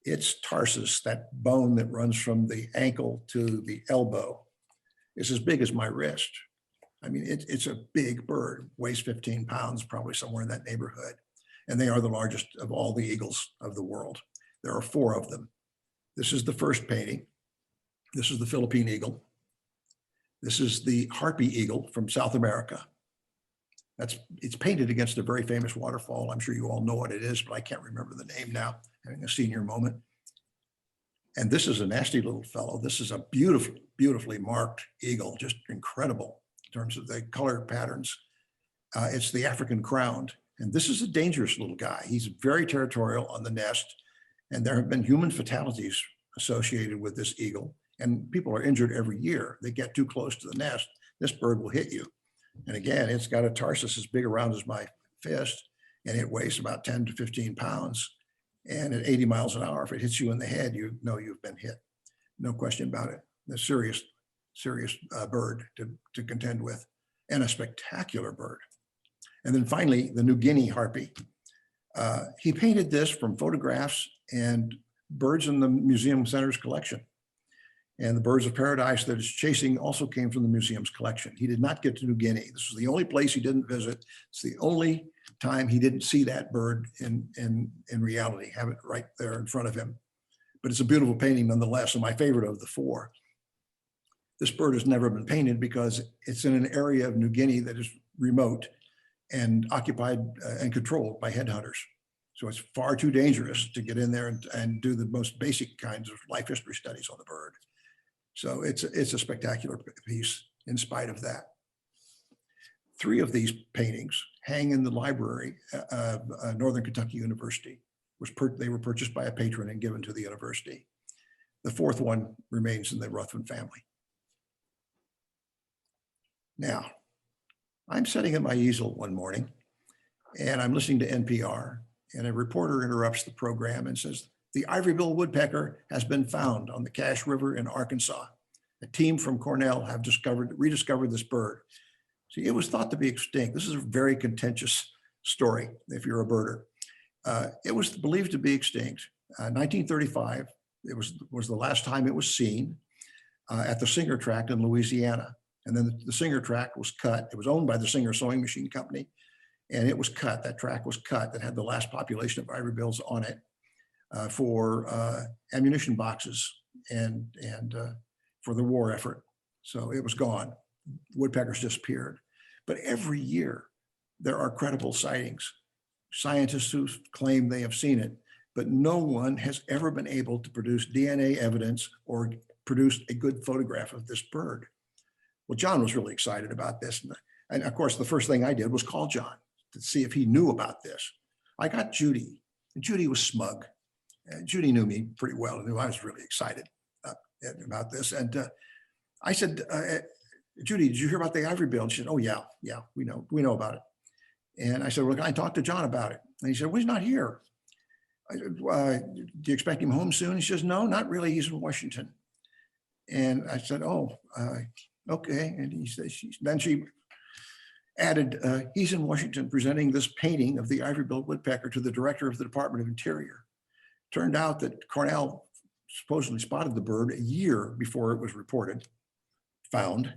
Its tarsus, that bone that runs from the ankle to the elbow, is as big as my wrist. I mean, it's a big bird, weighs 15 pounds, probably somewhere in that neighborhood. And they are the largest of all the eagles of the world. There are 4 of them. This is the first painting. This is the Philippine eagle. This is the harpy eagle from South America. It's painted against a very famous waterfall. I'm sure you all know what it is, but I can't remember the name now, having a senior moment. And this is a nasty little fellow. This is a beautifully marked eagle, just incredible in terms of the color patterns. It's the African crowned. And this is a dangerous little guy. He's very territorial on the nest. And there have been human fatalities associated with this eagle. And people are injured every year. They get too close to the nest. This bird will hit you. And again, it's got a tarsus as big around as my fist, and it weighs about 10 to 15 pounds. And at 80 miles an hour, if it hits you in the head, you know you've been hit. No question about it. A serious bird to contend with, and a spectacular bird. And then finally, the New Guinea harpy. He painted this from photographs and birds in the museum center's collection. And the birds of paradise that it's chasing also came from the museum's collection. He did not get to New Guinea. This was the only place he didn't visit. It's the only time he didn't see that bird in reality, have it right there in front of him. But it's a beautiful painting nonetheless, and my favorite of the 4. This bird has never been painted because it's in an area of New Guinea that is remote and occupied and controlled by headhunters. So it's far too dangerous to get in there and do the most basic kinds of life history studies on the bird. So it's a spectacular piece in spite of that. 3 of these paintings hang in the library of Northern Kentucky University. They were purchased by a patron and given to the university. The 4th one remains in the Ruthven family. Now, I'm sitting at my easel one morning and I'm listening to NPR, and a reporter interrupts the program and says, "The ivory-billed woodpecker has been found on the Cache River in Arkansas. A team from Cornell have rediscovered this bird." See, it was thought to be extinct. This is a very contentious story if you're a birder. It was believed to be extinct. 1935, it was the last time it was seen at the Singer Tract in Louisiana. And then the Singer Tract was cut. It was owned by the Singer Sewing Machine Company. And it was cut. That tract was cut that had the last population of ivory bills on it for ammunition boxes and for the war effort. So it was gone. Woodpeckers disappeared. But every year there are credible sightings. Scientists who claim they have seen it, but no one has ever been able to produce DNA evidence or produce a good photograph of this bird. Well, John was really excited about this. And of course, the first thing I did was call John to see if he knew about this. I got Judy And Judy was smug. And Judy knew me pretty well and knew I was really excited about this. And I said, Judy, did you hear about the Ivory Bill? And she said, oh yeah, we know about it. And I said, well, I talked to John about it. And he said, well, he's not here. I said, do you expect him home soon? He says, no, not really. He's in Washington. And I said, oh, okay. And he said, then she added, he's in Washington presenting this painting of the ivory-billed woodpecker to the director of the Department of Interior. Turned out that Cornell supposedly spotted the bird a year before it was found.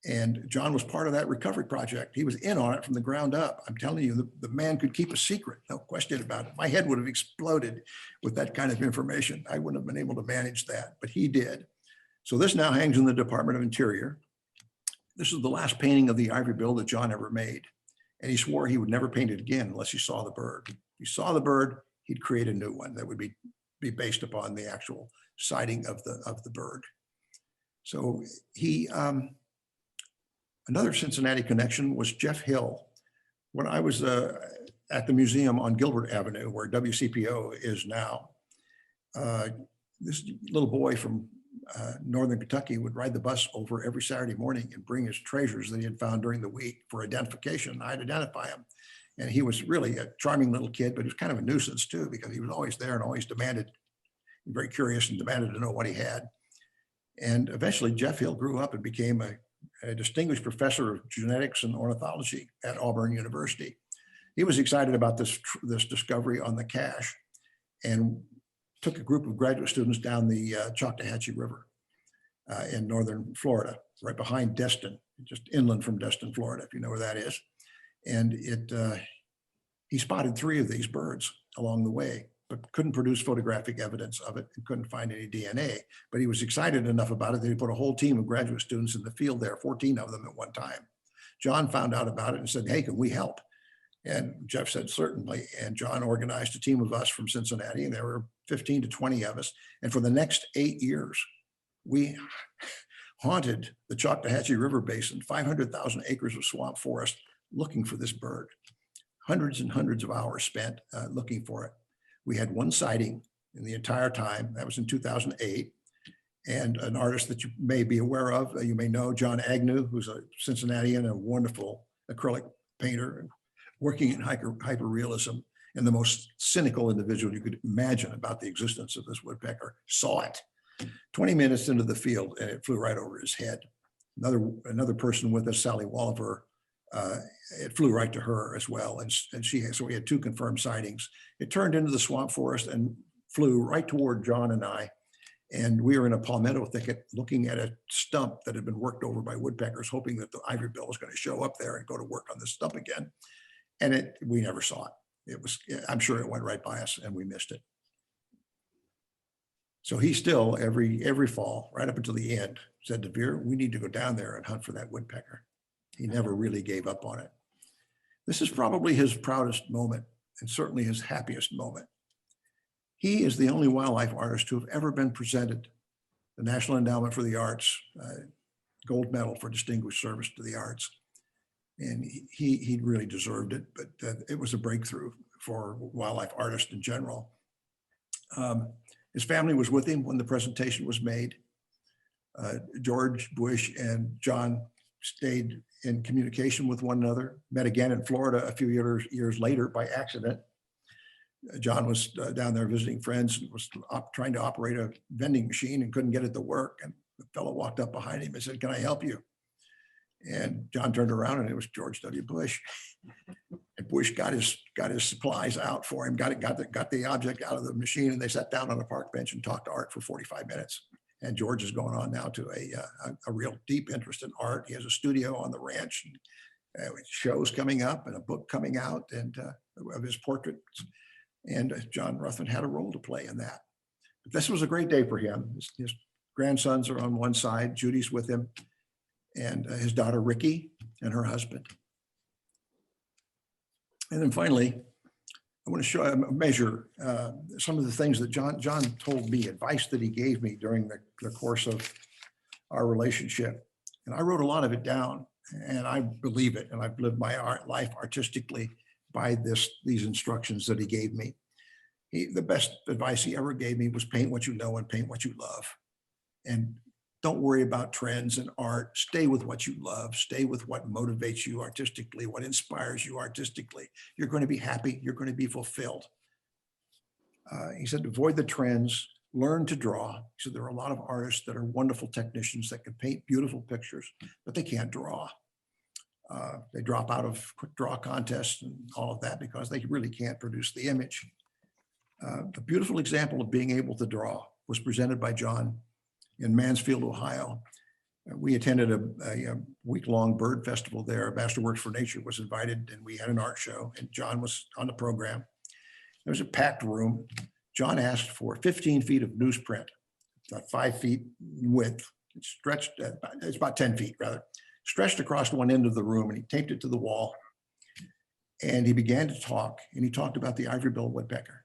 And John was part of that recovery project. He was in on it from the ground up. I'm telling you, the man could keep a secret, no question about it. My head would have exploded with that kind of information. I wouldn't have been able to manage that, but he did. So this now hangs in the Department of Interior. This is the last painting of the ivory bill that John ever made. And he swore he would never paint it again unless he saw the bird. If he saw the bird, he'd create a new one that would be based upon the actual sighting of the bird. So he, another Cincinnati connection was Jeff Hill. When I was at the museum on Gilbert Avenue, where WCPO is now, this little boy from Northern Kentucky would ride the bus over every Saturday morning and bring his treasures that he had found during the week for identification. I'd identify him. And he was really a charming little kid, but he was kind of a nuisance too, because he was always there and always demanded, very curious and demanded to know what he had. And eventually Jeff Hill grew up and became a distinguished professor of genetics and ornithology at Auburn University. He was excited about this discovery on the cache and took a group of graduate students down the Choctawhatchee River in northern Florida, right behind Destin, just inland from Destin, Florida, if you know where that is. And he spotted 3 of these birds along the way, but couldn't produce photographic evidence of it and couldn't find any DNA. But he was excited enough about it that he put a whole team of graduate students in the field there, 14 of them at one time. John found out about it and said, hey, can we help? And Jeff said, certainly. And John organized a team of us from Cincinnati, and there were 15 to 20 of us. And for the next 8 years, we haunted the Choctawhatchee River Basin, 500,000 acres of swamp forest, looking for this bird. Hundreds and hundreds of hours spent looking for it. We had one sighting in the entire time. That was in 2008. And an artist that you may be aware of, you may know, John Agnew, who's a Cincinnatian, a wonderful acrylic painter, working in hyperrealism, and the most cynical individual you could imagine about the existence of this woodpecker, saw it 20 minutes into the field, and it flew right over his head. Another person with us, Sally Walliver, it flew right to her as well. So we had 2 confirmed sightings. It turned into the swamp forest and flew right toward John and I. And we were in a palmetto thicket looking at a stump that had been worked over by woodpeckers, hoping that the ivory bill was going to show up there and go to work on this stump again. And we never saw it. I'm sure it went right by us and we missed it. So he still, every fall, right up until the end, said, DeVere, we need to go down there and hunt for that woodpecker. He never really gave up on it. This is probably his proudest moment and certainly his happiest moment. He is the only wildlife artist to have ever been presented the National Endowment for the Arts gold medal for distinguished service to the arts. And he really deserved it, but it was a breakthrough for wildlife artists in general. His family was with him when the presentation was made. George Bush and John stayed in communication with one another, met again in Florida a few years later by accident. John was down there visiting friends and was trying to operate a vending machine and couldn't get it to work. And the fellow walked up behind him and said, can I help you? And John turned around and it was George W. Bush. And Bush got his supplies out for him, got the object out of the machine, and they sat down on a park bench and talked to Art for 45 minutes. And George is going on now to a real deep interest in art. He has a studio on the ranch, with shows coming up and a book coming out and of his portraits. And John Ruthven had a role to play in that. But this was a great day for him. His grandsons are on one side, Judy's with him, and his daughter Ricky and her husband. And then finally, I want to measure some of the things that John told me, advice that he gave me during the course of our relationship. And I wrote a lot of it down, and I believe it. And I've lived my life artistically by these instructions that he gave me. The best advice he ever gave me was paint what you know and paint what you love. And don't worry about trends and art. Stay with what you love. Stay with what motivates you artistically, what inspires you artistically. You're going to be happy. You're going to be fulfilled. He said, avoid the trends, learn to draw. He said, there are a lot of artists that are wonderful technicians that can paint beautiful pictures, but they can't draw. They drop out of quick draw contests and all of that because they really can't produce the image. A beautiful example of being able to draw was presented by John in Mansfield, Ohio. We attended a week-long bird festival there. Masterworks for Nature was invited, and we had an art show, and John was on the program. There was a packed room. John asked for 15 feet of newsprint, about 5 feet in width. It's stretched, it's about 10 feet rather, stretched across one end of the room, and he taped it to the wall. And he began to talk, and he talked about the ivory-billed woodpecker.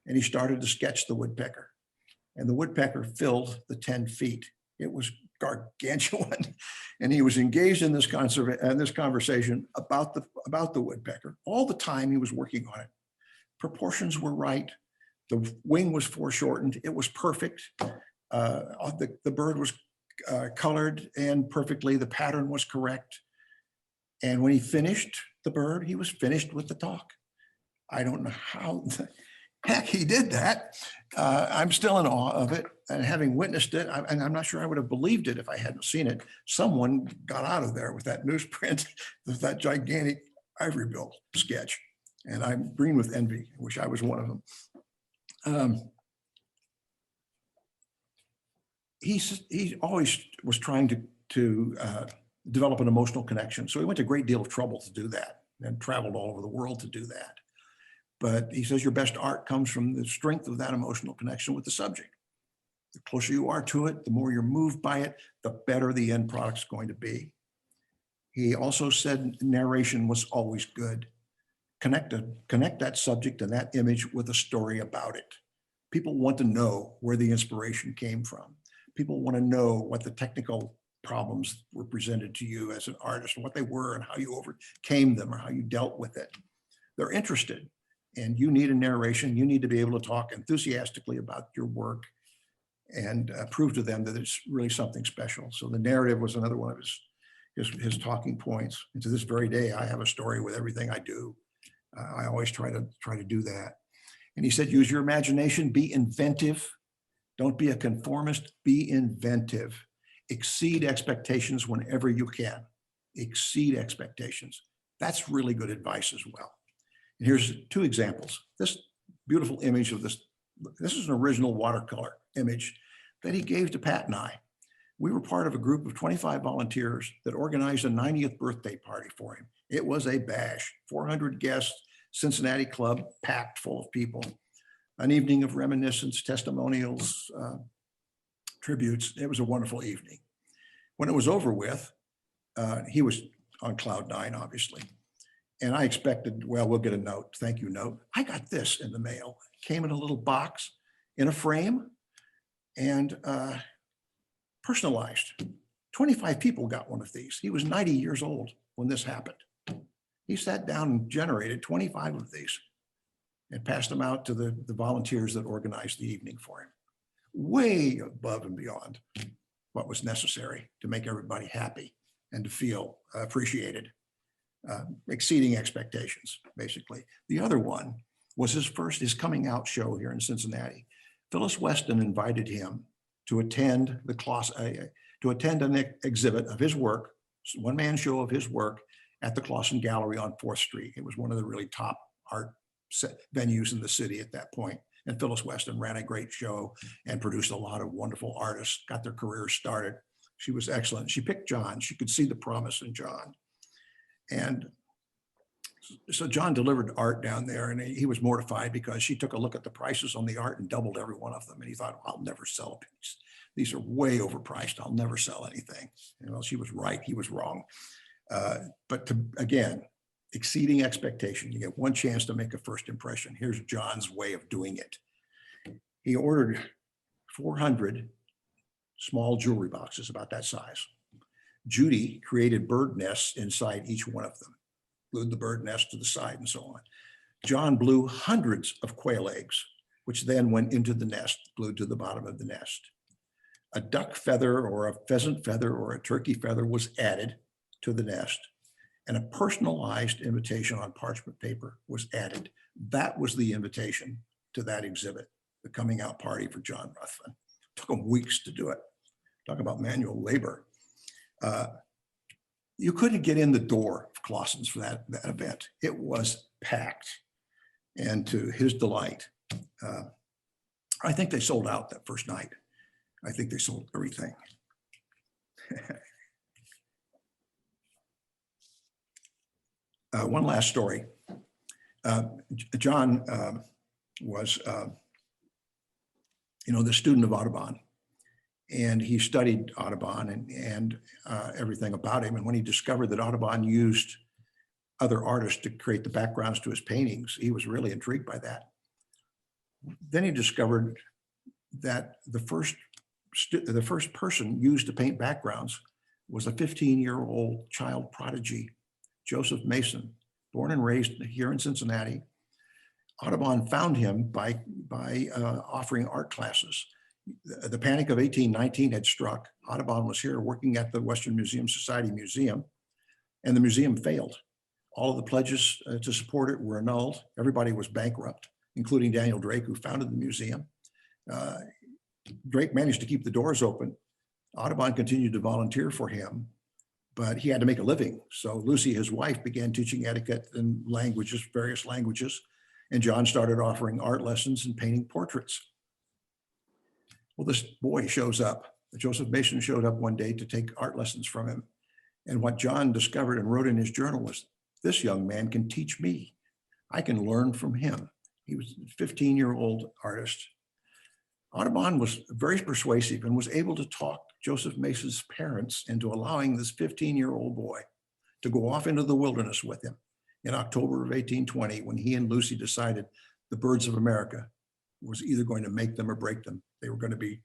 And he started to sketch the woodpecker. And the woodpecker filled the 10 feet. It was gargantuan. And he was engaged in this conversation about the woodpecker. All the time he was working on it. Proportions were right. The wing was foreshortened. It was perfect. The bird was colored and perfectly. The pattern was correct. And when he finished the bird, he was finished with the talk. I don't know how the heck he did that. I'm still in awe of it. And having witnessed it, and I'm not sure I would have believed it if I hadn't seen it. Someone got out of there with that newsprint, with that gigantic ivory bill sketch. And I'm green with envy. I wish I was one of them. He always was trying to develop an emotional connection. So he went to a great deal of trouble to do that and traveled all over the world to do that. But he says your best art comes from the strength of that emotional connection with the subject. The closer you are to it, the more you're moved by it, the better the end product's going to be. He also said narration was always good. Connect that subject and that image with a story about it. People want to know where the inspiration came from. People want to know what the technical problems were presented to you as an artist, and what they were and how you overcame them or how you dealt with it. They're interested, and you need a narration. You need to be able to talk enthusiastically about your work and prove to them that it's really something special. So the narrative was another one of his talking points. And to this very day, I have a story with everything I do. I always try to do that. And he said, use your imagination, be inventive. Don't be a conformist, be inventive. Exceed expectations whenever you can. Exceed expectations. That's really good advice as well. And here's two examples. This beautiful image of this is an original watercolor image that he gave to Pat and I. We were part of a group of 25 volunteers that organized a 90th birthday party for him. It was a bash, 400 guests, Cincinnati club packed full of people, an evening of reminiscence, testimonials, tributes. It was a wonderful evening. When it was over with, he was on cloud nine, obviously. And I expected, well, we'll get a note, thank you note. I got this in the mail. It came in a little box in a frame and personalized. 25 people got one of these. He was 90 years old when this happened. He sat down and generated 25 of these and passed them out to the volunteers that organized the evening for him. Way above and beyond what was necessary to make everybody happy and to feel appreciated, exceeding expectations, basically. The other one was his coming out show here in Cincinnati. Phyllis Weston invited him to attend an exhibit of his work, one-man show of his work at the Clausen Gallery on 4th Street. It was one of the really top art venues in the city at that point. And Phyllis Weston ran a great show and produced a lot of wonderful artists, got their careers started. She was excellent. She picked John. She could see the promise in John. And so John delivered art down there, and he was mortified because she took a look at the prices on the art and doubled every one of them. And he thought, I'll never sell a piece. These are way overpriced. I'll never sell anything. And well, she was right. He was wrong. But again, exceeding expectation. You get one chance to make a first impression. Here's John's way of doing it. He ordered 400 small jewelry boxes about that size. Judy created bird nests inside each one of them, glued the bird nest to the side and so on. John blew hundreds of quail eggs which then went into the nest, glued to the bottom of the nest. A duck feather or a pheasant feather or a turkey feather was added to the nest, and a personalized invitation on parchment paper was added. That was the invitation to that exhibit, the coming out party for John Ruthven. Took him weeks to do it. Talk about manual labor. You couldn't get in the door of Clausen's for that event. It was packed. And to his delight, I think they sold out that first night. I think they sold everything. One last story. John was, the student of Audubon, and he studied Audubon and everything about him. And when he discovered that Audubon used other artists to create the backgrounds to his paintings, he was really intrigued by that. Then he discovered that the first person used to paint backgrounds was a 15-year-old child prodigy, Joseph Mason, born and raised here in Cincinnati. Audubon found him by offering art classes. The Panic of 1819 had struck. Audubon was here working at the Western Museum Society Museum, and the museum failed. All of the pledges to support it were annulled. Everybody was bankrupt, including Daniel Drake, who founded the museum. Drake managed to keep the doors open. Audubon continued to volunteer for him, but he had to make a living. So Lucy, his wife, began teaching etiquette and languages, various languages, and John started offering art lessons and painting portraits. Well, this boy shows up. Joseph Mason showed up one day to take art lessons from him. And what John discovered and wrote in his journal was, this young man can teach me. I can learn from him. He was a 15-year-old artist. Audubon was very persuasive and was able to talk Joseph Mason's parents into allowing this 15-year-old boy to go off into the wilderness with him in October of 1820, when he and Lucy decided the birds of America was either going to make them or break them. They were going to be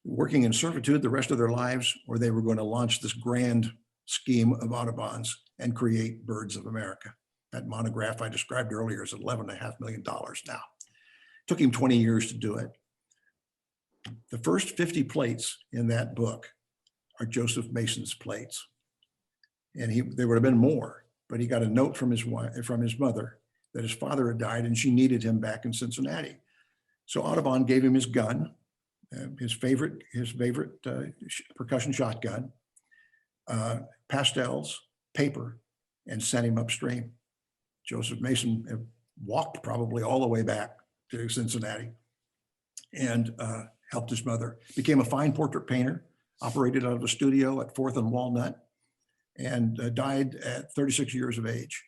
working in servitude the rest of their lives, or they were going to launch this grand scheme of Audubon's and create Birds of America. That monograph I described earlier is $11.5 million now. Took him 20 years to do it. The first 50 plates in that book are Joseph Mason's plates. And there would have been more, but he got a note from his mother that his father had died and she needed him back in Cincinnati. So Audubon gave him his gun, his favorite percussion shotgun, pastels, paper, and sent him upstream. Joseph Mason walked probably all the way back to Cincinnati and helped his mother. Became a fine portrait painter, operated out of a studio at 4th and Walnut, and died at 36 years of age.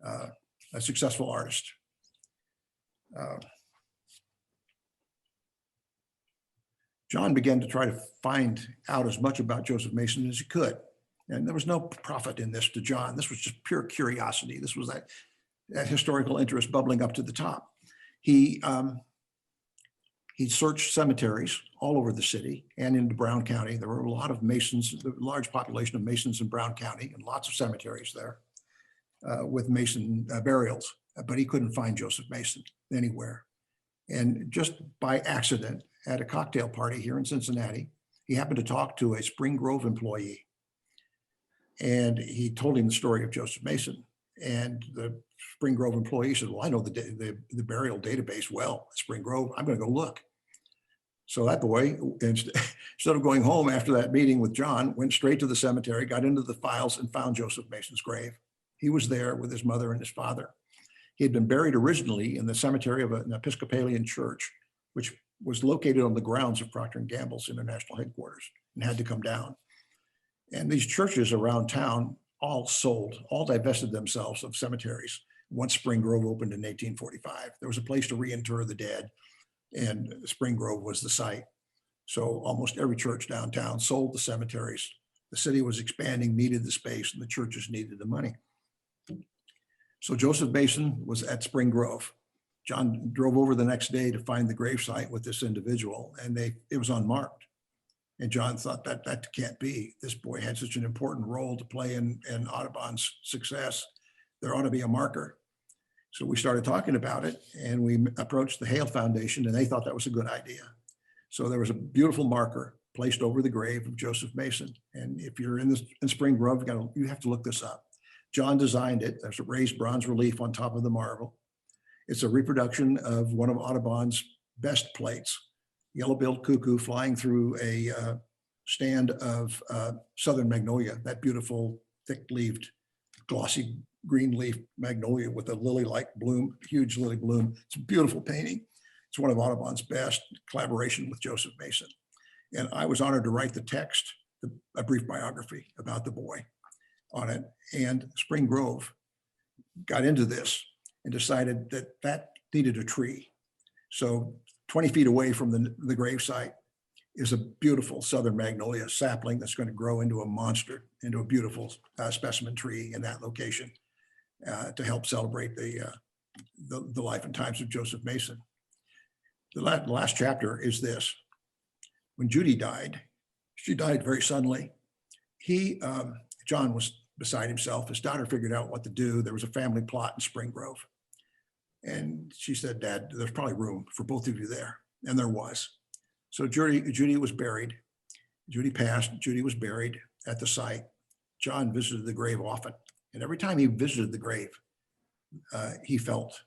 A successful artist. John began to try to find out as much about Joseph Mason as he could. And there was no profit in this to John. This was just pure curiosity. This was that historical interest bubbling up to the top. He searched cemeteries all over the city and into Brown County. There were a lot of Masons, a large population of Masons in Brown County, and lots of cemeteries there with Mason burials, but he couldn't find Joseph Mason anywhere. And just by accident, at a cocktail party here in Cincinnati, he happened to talk to a Spring Grove employee. And he told him the story of Joseph Mason. And the Spring Grove employee said, well, I know the burial database well at Spring Grove. I'm going to go look. So that boy, instead of going home after that meeting with John, went straight to the cemetery, got into the files, and found Joseph Mason's grave. He was there with his mother and his father. He had been buried originally in the cemetery of an Episcopalian church, which was located on the grounds of Procter & Gamble's international headquarters, and had to come down. And these churches around town all divested themselves of cemeteries once Spring Grove opened in 1845. There was a place to reinter the dead, and Spring Grove was the site. So almost every church downtown sold the cemeteries. The city was expanding, needed the space, and the churches needed the money. So Joseph Mason was at Spring Grove. John drove over the next day to find the gravesite with this individual, and it was unmarked. And John thought that can't be. This boy had such an important role to play in Audubon's success. There ought to be a marker. So we started talking about it, and we approached the Hale Foundation, and they thought that was a good idea. So there was a beautiful marker placed over the grave of Joseph Mason. And if you're in Spring Grove, you have to look this up. John designed it. There's a raised bronze relief on top of the marble. It's a reproduction of one of Audubon's best plates, yellow-billed cuckoo flying through a stand of southern magnolia, that beautiful thick-leaved, glossy green leaf magnolia with a lily-like bloom, huge lily bloom. It's a beautiful painting. It's one of Audubon's best, collaboration with Joseph Mason. And I was honored to write the text, a brief biography about the boy on it. And Spring Grove got into this and decided that that needed a tree. So 20 feet away from the grave site is a beautiful southern magnolia sapling that's going to grow into a monster, into a beautiful specimen tree in that location to help celebrate the life and times of Joseph Mason. The last chapter is this. When Judy died, she died very suddenly. John was beside himself. His daughter figured out what to do. There was a family plot in Spring Grove. And she said, Dad, there's probably room for both of you there. And there was. So Judy was buried. Judy passed. Judy was buried at the site. John visited the grave often. And every time he visited the grave, he felt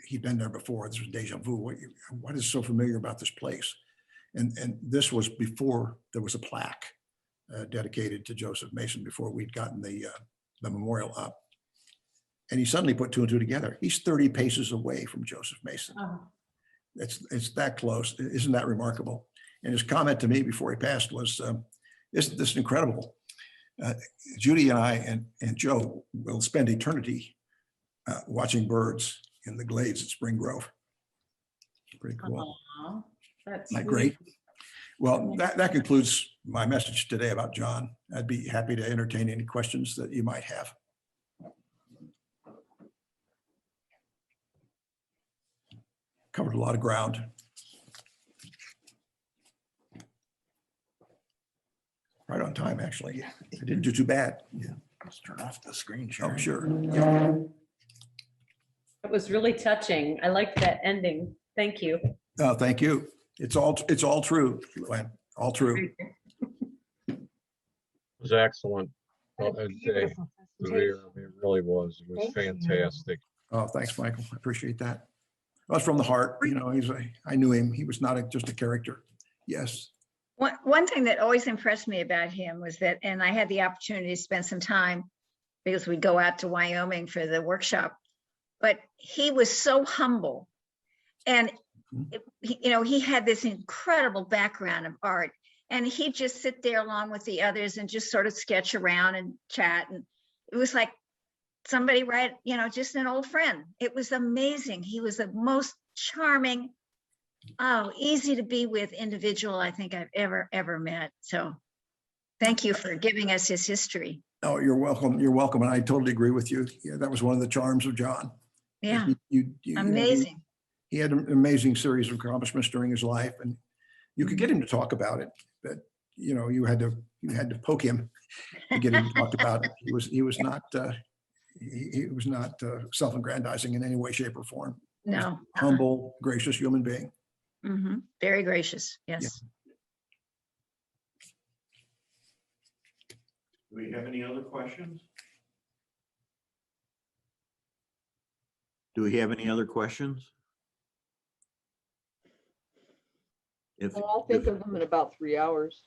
he'd been there before. This was deja vu. What is so familiar about this place? And this was before there was a plaque dedicated to Joseph Mason, before we'd gotten the memorial up. And he suddenly put two and two together. He's 30 paces away from Joseph Mason. Oh. It's that close. Isn't that remarkable? And his comment to me before he passed was, isn't this incredible? Judy and I and Joe will spend eternity watching birds in the glades at Spring Grove. Pretty cool. Aww, that's Isn't that sweet. great? Well, that concludes my message today about John. I'd be happy to entertain any questions that you might have. Covered a lot of ground. Right on time, actually. I didn't do too bad. Yeah, let's turn off the screen Oh, share. sure. Yeah. It was really touching. I liked that ending. Thank you. Oh, thank you. It's all true, Luann. All true. It was excellent. Well, That's I'd say, beautiful DeVere, I mean, it really was. It was Thank you. fantastic. Oh, thanks, Michael. I appreciate that. Well, it's from the heart. You know, I knew him. He was not just a character. Yes. One thing that always impressed me about him was that, and I had the opportunity to spend some time because we'd go out to Wyoming for the workshop, but he was so humble. And, he had this incredible background of art, and he'd just sit there along with the others and just sort of sketch around and chat. And it was like somebody, just an old friend. It was amazing. He was the most charming, easy to be with individual I think I've ever met. So thank you for giving us his history. Oh, you're welcome. You're welcome. And I totally agree with you. Yeah, that was one of the charms of John. Yeah, You amazing. He had an amazing series of accomplishments during his life, and you could get him to talk about it, but you had to poke him to get him to talk about it. He was not self-aggrandizing in any way, shape, or form. No. Humble, gracious human being. Mhm. Very gracious. Yes. Do we have any other questions? Do we have any other questions? Well, I'll think of them in about 3 hours.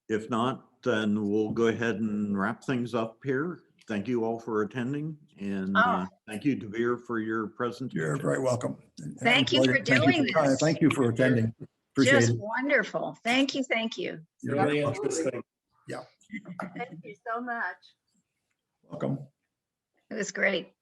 If not, then we'll go ahead and wrap things up here. Thank you all for attending, and thank you, DeVere, for your presentation. You're very welcome. And Thank you for doing this. Thank you for attending. Appreciate Just it. wonderful. Thank you. Thank you. You're Really interesting. Thank you so much. Welcome. It was great.